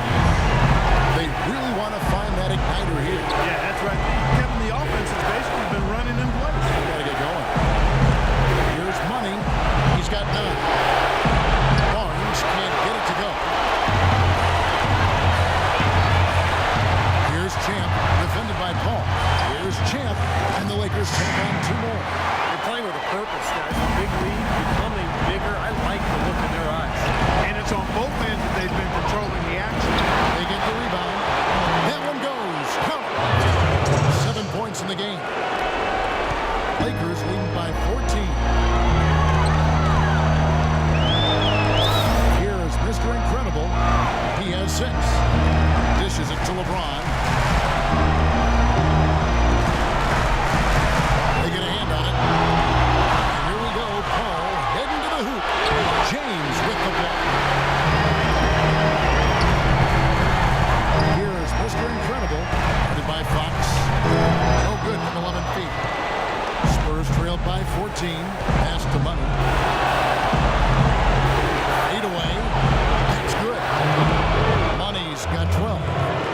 They really want to find that igniter here. Yeah, that's right. Kevin, the offense has basically been running in place. They got to get going. Here's Money. He's got 9. Barnes can't get it to go. Here's Champ, defended by Paul. Here's Champ, and the Lakers take on 2 more. They're playing with a purpose, guys. A big lead, becoming bigger. I like the look in their eyes. And it's on both ends that they've been controlling the action. They get the rebound. That one goes. Count. 7 points in the game. Lakers lead by 14. Here is Mr. Incredible. He has 6. Dishes it to LeBron. They get a hand on it. And here we go. Paul heading to the hoop. James with the block. Here is Mr. Incredible. Guarded by Fox. No good from 11 feet. Spurs trailed by 14. Pass to Money. 8 away. That's good. Money's got 12.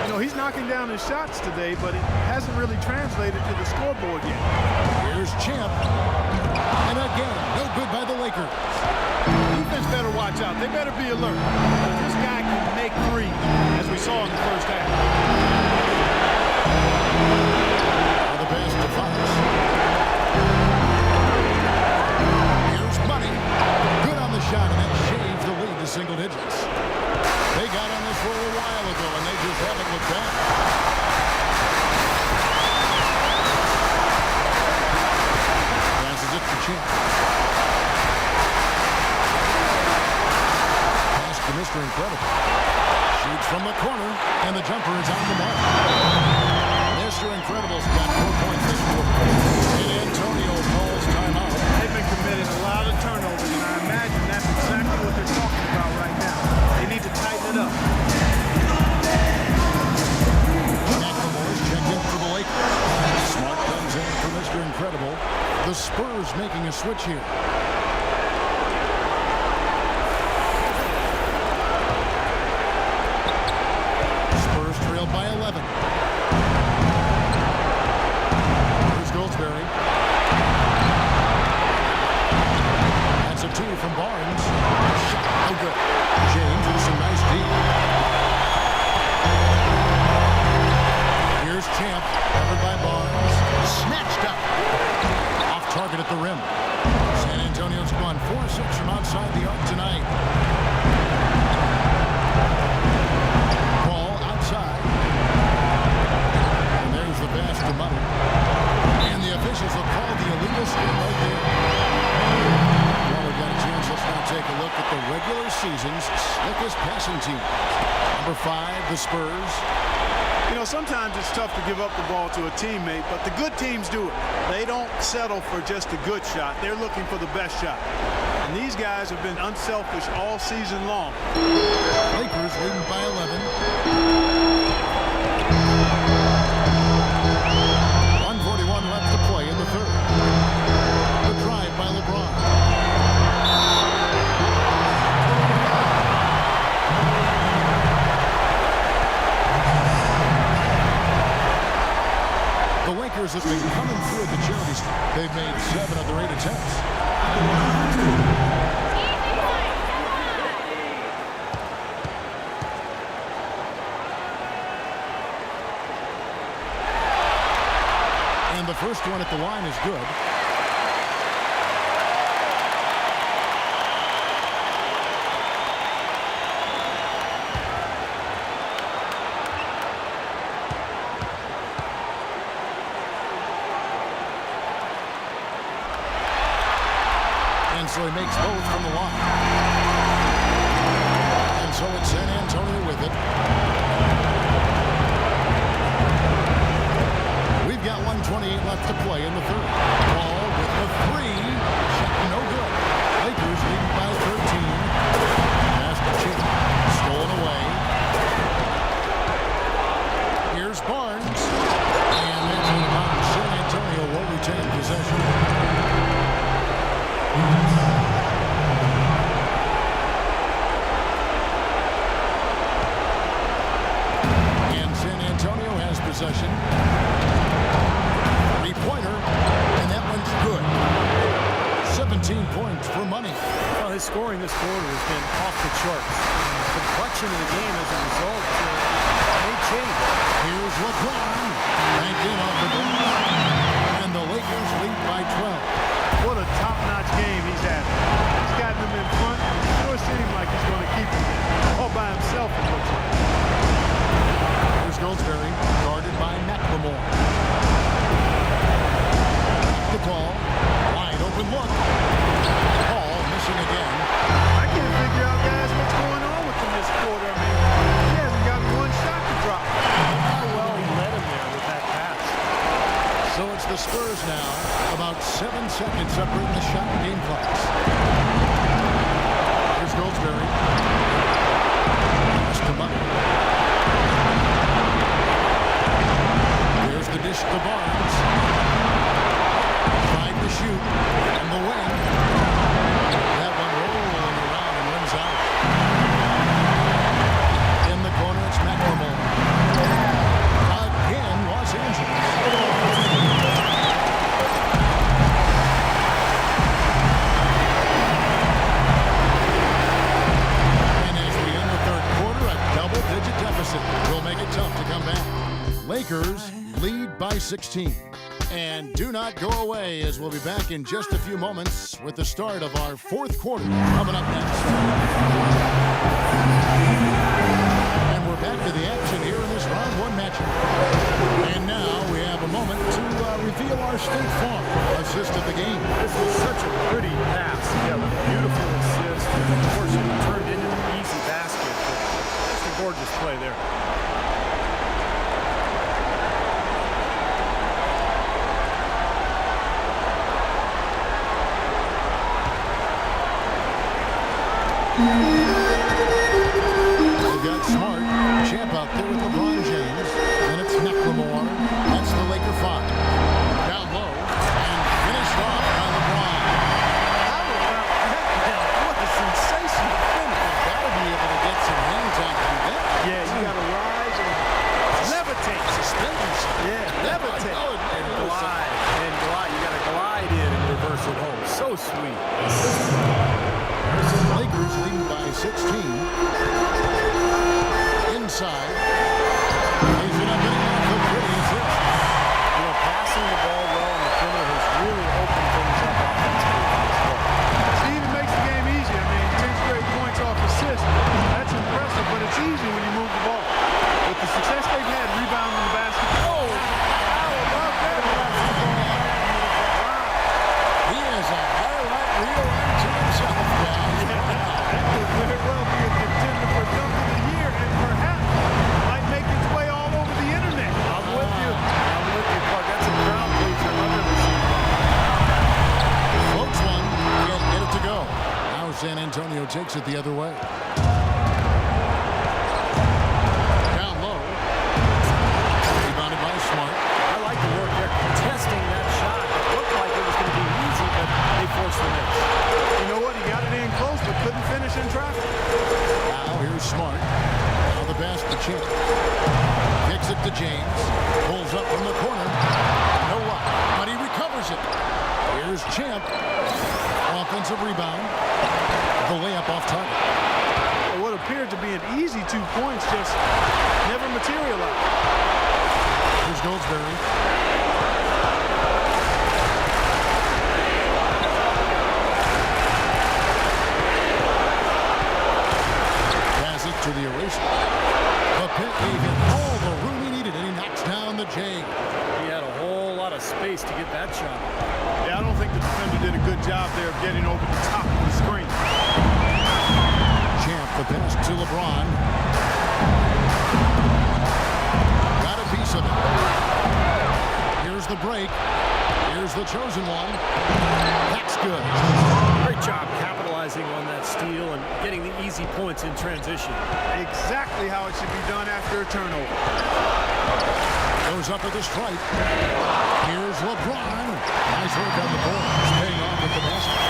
You know, he's knocking down his shots today, but it hasn't really translated to the scoreboard yet. Here's Champ. And again, no good by the Lakers. Defense better watch out. They better be alert. Because this guy can make 3, as we saw in the first half. The pass to Fox. Here's Money. Good on the shot, and that shaves the lead to single digits. They got on this roll a while ago, and they just haven't looked back. Passes it to Champ. Pass to Mr. Incredible. Shoots from the corner, and the jumper is on the mark. Mr. Incredible Incredibles got 4 points this quarter. San Antonio calls timeout. They've been committing a lot of turnovers, and I imagine that's exactly what they're talking about right now. They need to tighten it up. McLemore's checked in for the Lakers. Smart comes in for Mr. Incredible. The Spurs making a switch here. Spurs trail by 11. Here's Goldsberry. That's a 2 from Barnes. Shot no good. James with some nice deep. Here's Champ, covered by Barnes. Snatched up. Off target at the rim. San Antonio's gone 4-6 from outside the arc tonight. Ball outside. And there's the pass to Muttle. And the officials have called the illegal screen right there. Well, we've got a chance. Let's now take a look at the regular season's slickest passing team. Number 5, the Spurs. You know, sometimes it's tough to give up the ball to a teammate, but the good teams do it. They don't settle for just a good shot. They're looking for the best shot. And these guys have been unselfish all season long. Lakers leading by 11. 1:41 left to play in the third. The drive by LeBron. The Lakers have been coming through at the charities. They've made 7 of their 8 attempts. And the first one at the line is good. And so he makes both from the line. And so it's San Antonio with it. We've got 1:28 left to play in the third. Ball with the 3. Shot no good. Lakers leading by 13. Pass to Chip. Stolen away. Here's Barnes. And that's in about San Antonio will retain possession. And San Antonio has possession. 3-pointer, and that one's good. 17 points for Money. Well, his scoring this quarter has been off the charts. The complexion of the game as a result may change. Here's LeBron. Banked in off the glass. And the Lakers lead by 12. What a top-notch game he's having. He's gotten them in front. It sure seems like he's going to keep them there. All by himself, it looks like. Here's Goldsberry, guarded by McLemore. The ball. Wide open look. Ball missing again. I can't figure out, guys, what's going on with him this quarter. I mean, he hasn't got one shot to drop. How well he led him there with that pass. So it's the Spurs now. About 7 seconds separating the shot and game clocks. Here's Goldsberry. Pass to Butler. Here's the dish to Barnes. Trying to shoot from the wing. That one rolling around and runs out. In the corner, it's McLemore. Again, Los Angeles. And as we end the third quarter, a double-digit deficit will make it tough to come back. Lakers lead by 16. And do not go away, as we'll be back in just a few moments with the start of our fourth quarter coming up next. And we're back to the action here in this round 1 matchup. And now we have a moment to reveal our State Farm assist of the game. This is such a pretty pass. Yeah, a beautiful assist. Of course, it turned into an easy basket. Just a gorgeous play there. He's it up and off the pretty assist. You know, passing the ball well on the perimeter has really opened things up offensively for this club. Steve makes the game easy. I mean, 10 straight points off assists. That's impressive, but it's easy when you move the ball. With the success they've had rebounding the basket. Oh, how about that basketball? He has a highlight reel unto himself, guys. That could very well be a contender for dunk of the year and perhaps might make its way all over the internet. I'm with you. I'm with you, Clark. That's a crowd pleaser. I've never seen that. Floats one, can't get it to go. Now San Antonio takes it the other way. Down low. Rebounded by Smart. I like the work there. Contesting that shot. It looked like it was going to be easy, but they forced the miss. You know what? He got it in close but couldn't finish in traffic. Now here's Smart. Now the pass to Champ. Kicks it to James. Pulls up from the corner. No luck, but he recovers it. Here's Champ. Offensive rebound. The layup off target. What appeared to be an easy 2 points just never materialized. Here's Goldsberry. Pass it to the eraser. The pick gave him all the room he needed, and he knocks down the J. He had a whole lot of space to get that shot. Yeah, I don't think the defender did a good job there of getting over the top of the screen. Champ, the pass to LeBron. Got a piece of it. Here's the break. Here's the chosen one. That's good. Great job capitalizing on that steal and getting the easy points in transition. Exactly how it should be done after a turnover. Goes up with the stripe. Here's LeBron. Nice work on the boards. Paying off with the basket.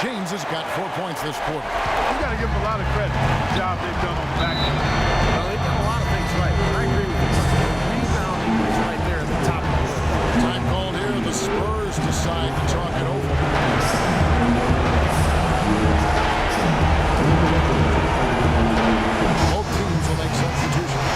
James has got 4 points this quarter. You got to give them a lot of credit for the job they've done on the back end. Well, they've done a lot of things right. I agree with you. The rebounding is right there at the top of the list. Time called here. The Spurs decide to talk it over. Both teams will make substitutions.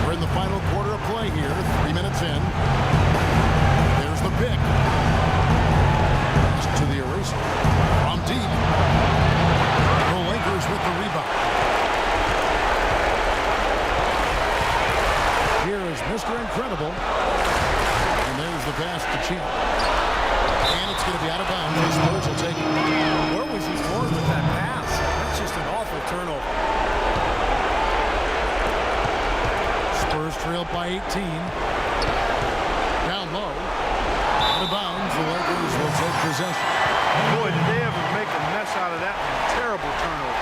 We're in the final quarter of play here. 3 minutes in. There's the pick. Pass to the eraser. From deep. The Lakers with the rebound. Here is Mr. Incredible. And there's the pass to Champ. And it's going to be out of bounds. The Spurs will take it. Where was he going with that pass? That's just an awful turnover. Spurs trailed by 18. Down low. Out of bounds. The Lakers will take possession. Boy, did they ever make a mess out of that one. Terrible turnover.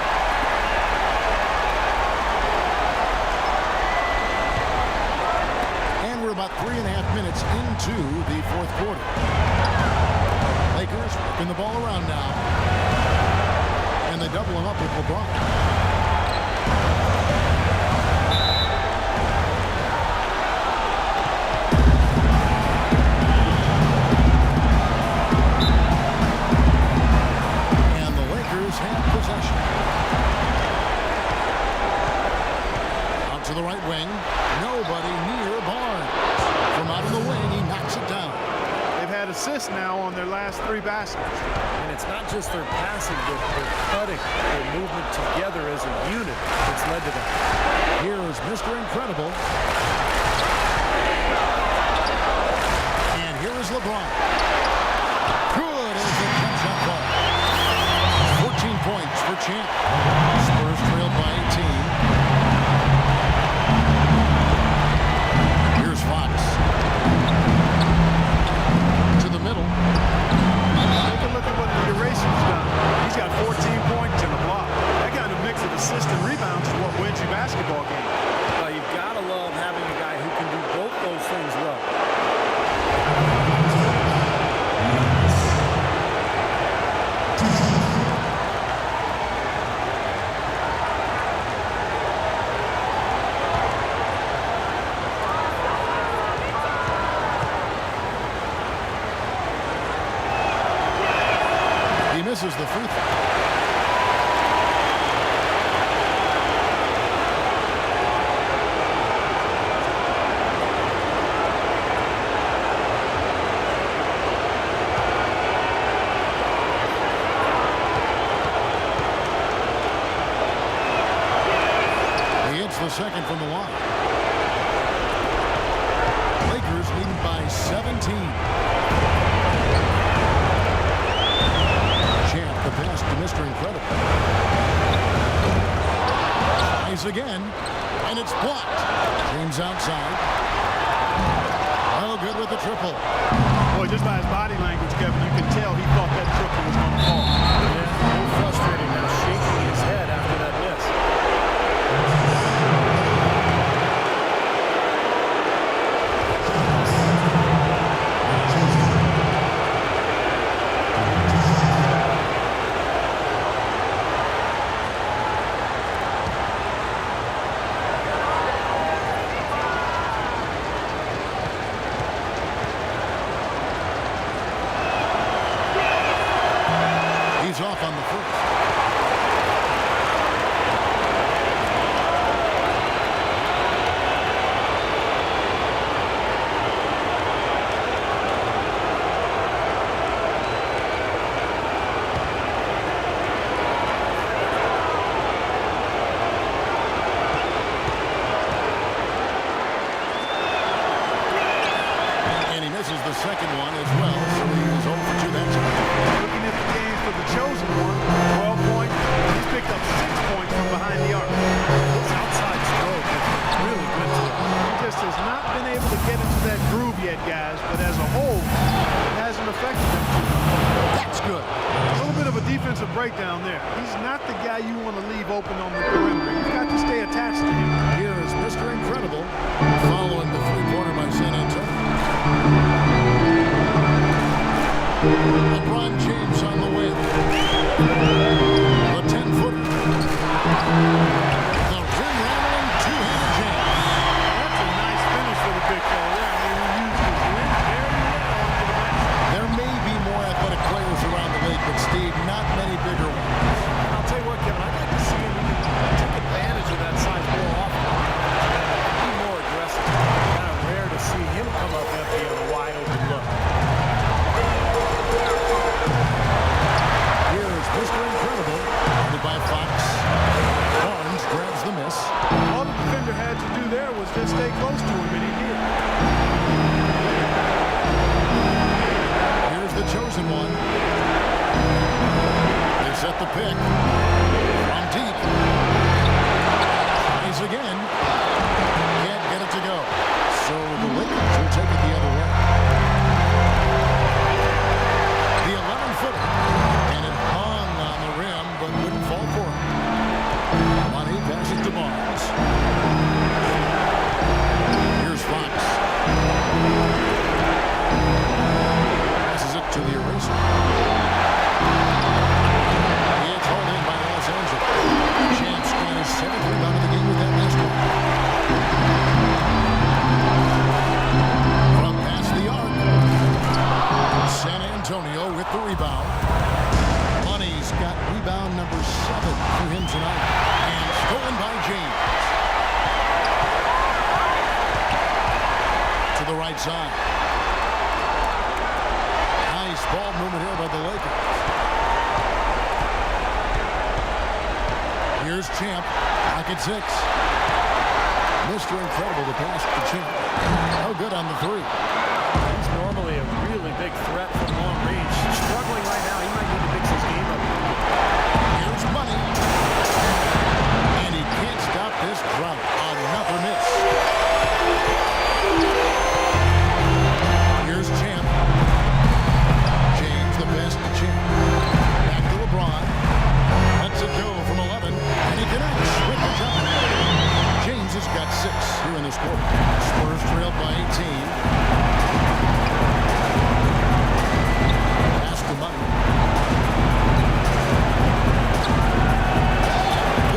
And we're about 3.5 minutes into the fourth quarter. Lakers working the ball around now. And they double him up with LeBron. And the Lakers have possession. Out to the right wing. Nobody near Barnes. From out of the wing, he knocks it down. They've had assists now on their last 3 baskets. And it's not just their passing, but their cutting, their movement together as a unit that's led to that. Here's Mr. Incredible. And here is LeBron. Good as the catch-up ball. 14 points for Champ. Spurs trailed by 18. Here's Fox. To the middle. Take a look at what the eraser's done. He's got 14 points and a block. That kind of mix of assists and rebounds is what wins you basketball games. Well, you've got to love having a guy who can do both those things well. the second from the line. Lakers leading by 17. Champ, the pass to Mr. Incredible. Tries again, and it's blocked. James outside. Oh, good with the triple. Boy, just by his body language, Kevin, you can tell he thought that triple was going to fall. Yeah, a little frustrating now, shaking his head after that miss. He's off on the first. And he misses the second one as well, so he is over to that time. Looking at the game for the chosen one, 12 points. He's picked up 6 points from behind the arc. His outside stroke is really good today. He just has not been able to get into that groove yet, guys, but as a whole, it hasn't affected him too much. That's good. A little bit of a defensive breakdown there. He's not the guy you want to leave open on the perimeter. You've got to stay attached to him. Here is Mr. Incredible following the three-pointer by San Antonio. LeBron James on the win. The 10-footer. The rim-rattling two-handed jam. That's a nice finish for the big fella there. I mean, he used his length very well onto the basket. There may be more athletic players around the league, but Steve, not many bigger ones. I'll tell you what, Kevin, I'd like to see him take advantage of that size more often. Be more aggressive. Kind of rare to see him come up empty on a wide open look. Here is Mr. Incredible, guarded by Fox. Barnes grabs the miss. All the defender had to do there was just stay close to him, and he did. Here's the chosen one. They set the pick. From deep. Tries again. Can't get it to go. So the Lakers will take it the other way. The 11-footer. And it hung on the rim, but wouldn't fall for him. Money passes to Barnes. Here's Fox. Passes it to the eraser. It's hauled in by Los Angeles. Champs got his 7th rebound of the game with that last one. From past the arc. San Antonio with the rebound. Money's got rebound number 7 for him tonight. And stolen by James. To the right side. Nice ball movement here by the Lakers. Here's Champ. Back at 6. Mr. Incredible to pass to Champ. No good on the three. He's normally a really big threat from long range. Struggling right now. He might need to mix his game up. Here's Money. And he can't stop this drought. Another miss. Here's Champ. James the best Champ. Back to LeBron. Lets it go from 11. And he connects with the jump. James has got 6 here in this quarter. Spurs trailed by 18. Pass to Money.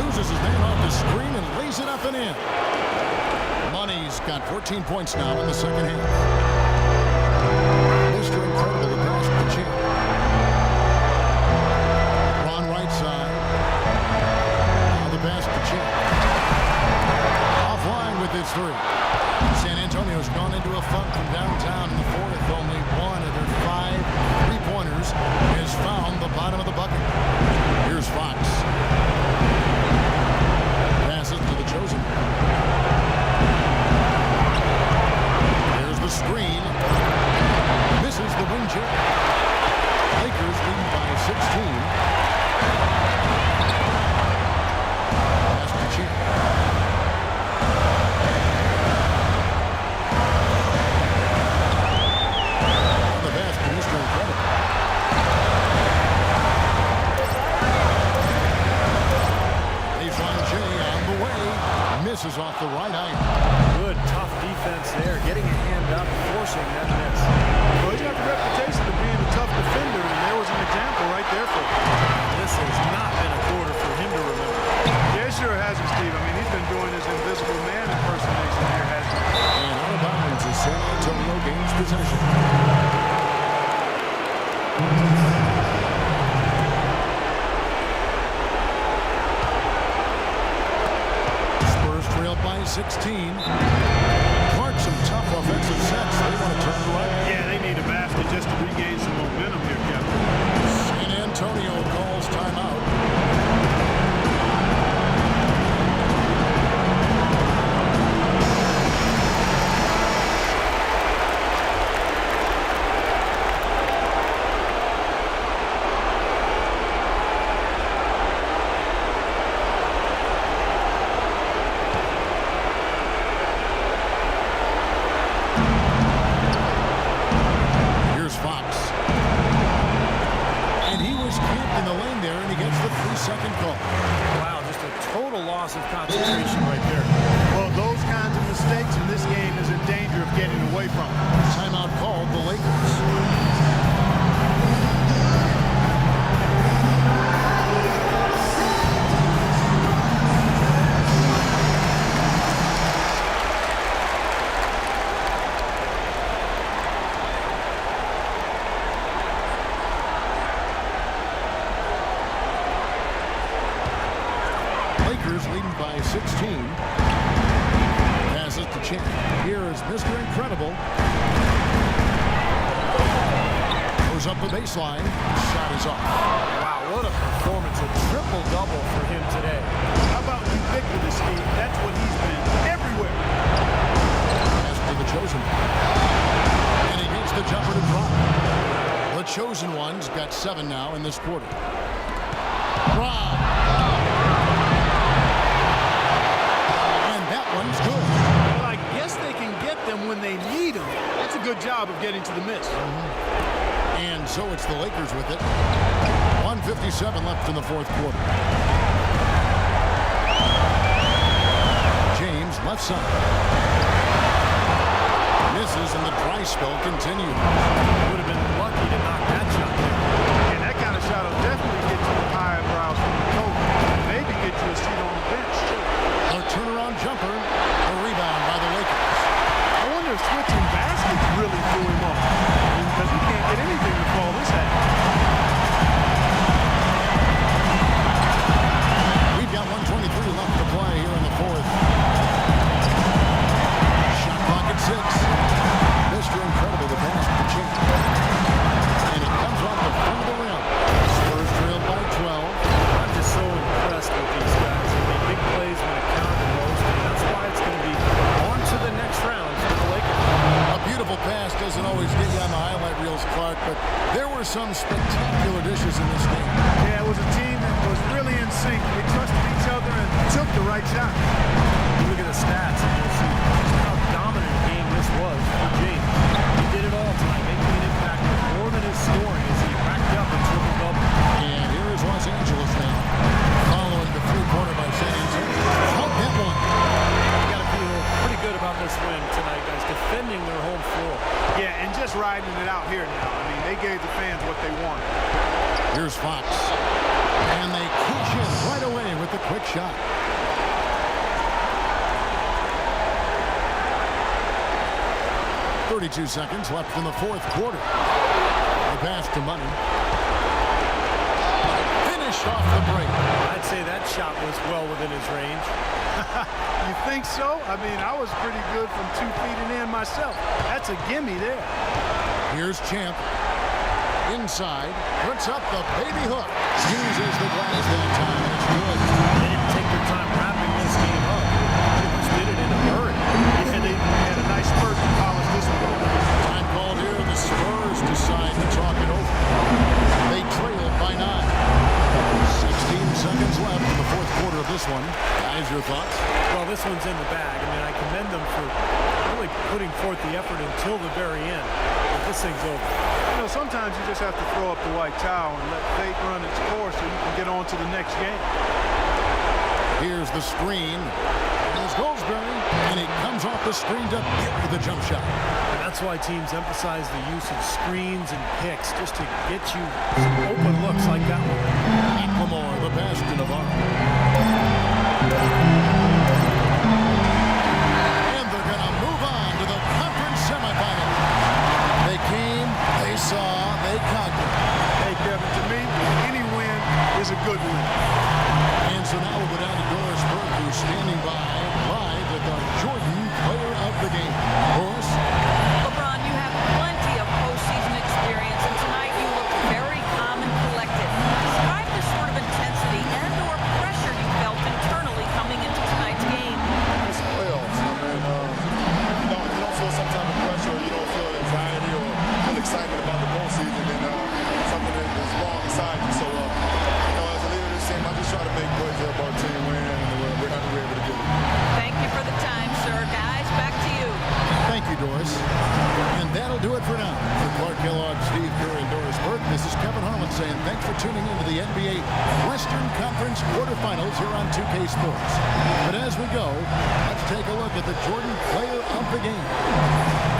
Loses his man off the screen and lays it up and in. Money's got 14 points now in the second half. Mr. Incredible to pass to Champ. Ron right side. Now the pass to Champ. Offline with his three. San Antonio's gone into a funk from downtown in the fourth. Only one of their 5 three-pointers has found the bottom of the bucket. Here's Fox. Passes to the chosen. misses off the right eye. Good, tough defense there. Getting a hand up, forcing that miss. Well, he's got the reputation of being a tough defender, and there was an example right there for him. This has not been a quarter for him to remember. Yeah, sure it hasn't, Steve. I mean, he's been doing his invisible man impersonation here, hasn't he? And out of bounds as San Antonio gains possession. Spurs trail by 16. Clark, some tough offensive sets. They want to turn it around. Yeah, they need a basket just to regain some momentum here, Kevin. San Antonio calls timeout. Here's Fox. And he was camped in the lane there, and he gets the 3-second call. Wow, just a total loss of concentration right there. Well, those kinds of mistakes in this game is in danger of getting away from him. Timeout called the Lakers. Lakers leading by 16. Passes to Champ. Here is Mr. Incredible. Goes up the baseline. Shot is off. Wow, what a performance. A triple-double for him today. How about ubiquitous, Steve? That's what he's been everywhere. Pass to the Chosen One. And he gets the jumper to drop. The Chosen One's got 7 now in this quarter. Rob. And that one's good. Well, I guess they can get them when they need them. That's a good job of getting to the miss. And so it's the Lakers with it. 1:57 left in the fourth quarter. James, left side. Misses, and the dry spell continues. Would have been lucky to knock that shot down. And that kind of shot will definitely get you the high brows from the coach. Maybe get you a seat on the bench, too. A turnaround jumper. A rebound by the Lakers. I wonder if switching baskets really threw him off. Because he can't get anything to fall this half. We've got 1:23 left to play here in the fourth. Shot clock at 6. Mr. Incredible, the pass to Champ. And it comes off the front of the rim. Spurs trail by 12. I'm just so impressed with these guys. They make big plays when it counted the most, and that's why it's going to be on to the next round for the Lakers. A beautiful pass doesn't always get you on the highlight reels, Clark, but there were some spectacular dishes in this game. Yeah, it was a team that was really in sync. They trusted each other and took the right shot. You look at the stats, and you'll see just how dominant a game this was for James. He did it all tonight, making an impact with more than his scoring as he racked up a triple-double. And here is Los Angeles now, following the three-pointer by San Antonio. How that one? You got to feel pretty good about this win tonight, guys, defending their home floor. Yeah, and just riding it out here now. I mean, they gave the fans what they wanted. Here's Fox. And they push in right away with the quick shot. .32 seconds left in the fourth quarter. The pass to Money. Finished off the break. I'd say that shot was well within his range. You think so? I mean, I was pretty good from 2 feet and in myself. That's a gimme there. Here's Champ. Inside. Puts up the baby hook. Uses the glass that time. It's good. They didn't take their time wrapping this game up. They just did it in a hurry. Yeah, they had a nice spurt to polish this one. Time called here. The Spurs decide to talk it over. They trail by 9. 16 seconds left in the fourth quarter of this one. Guys, your thoughts? Well, this one's in the bag. I mean, I commend them for really putting forth the effort until the very end. But this thing's over. You know, sometimes you just have to throw up the white towel and let fate run its course so you can get on to the next game. Here's the screen. Let's go comes off the screen to bury the jump shot. And that's why teams emphasize the use of screens and picks just to get you some open looks like that one. Lamore, the pass to Navarro. And they're going to move on to the conference semifinal. They came, they saw, they conquered. Hey, Kevin, to me, any win is a good win. And so now we'll go down to Doris Burke, who's standing by live with our Jordan Player of the Game. Doris? LeBron, you have plenty of postseason experience, and tonight you look very calm and collected. Describe the sort of intensity and/or pressure you felt internally coming into tonight's game. It's playoffs. I mean, you don't feel some type of pressure, or you don't feel anxiety or feel excitement about the postseason, and something that is long beside you. So, as a leader of this team, I just try to make plays that help our team win, and we're not able to get it. Thank you for the time, sir. Guys, back to you. Thank you, Doris. And that'll do it for now. For Clark Kellogg, Steve Kerr, and Doris Burke, this is Kevin Harlan saying thanks for tuning into the NBA Western Conference quarterfinals here on 2K Sports. But as we go, let's take a look at the Jordan Player of the Game.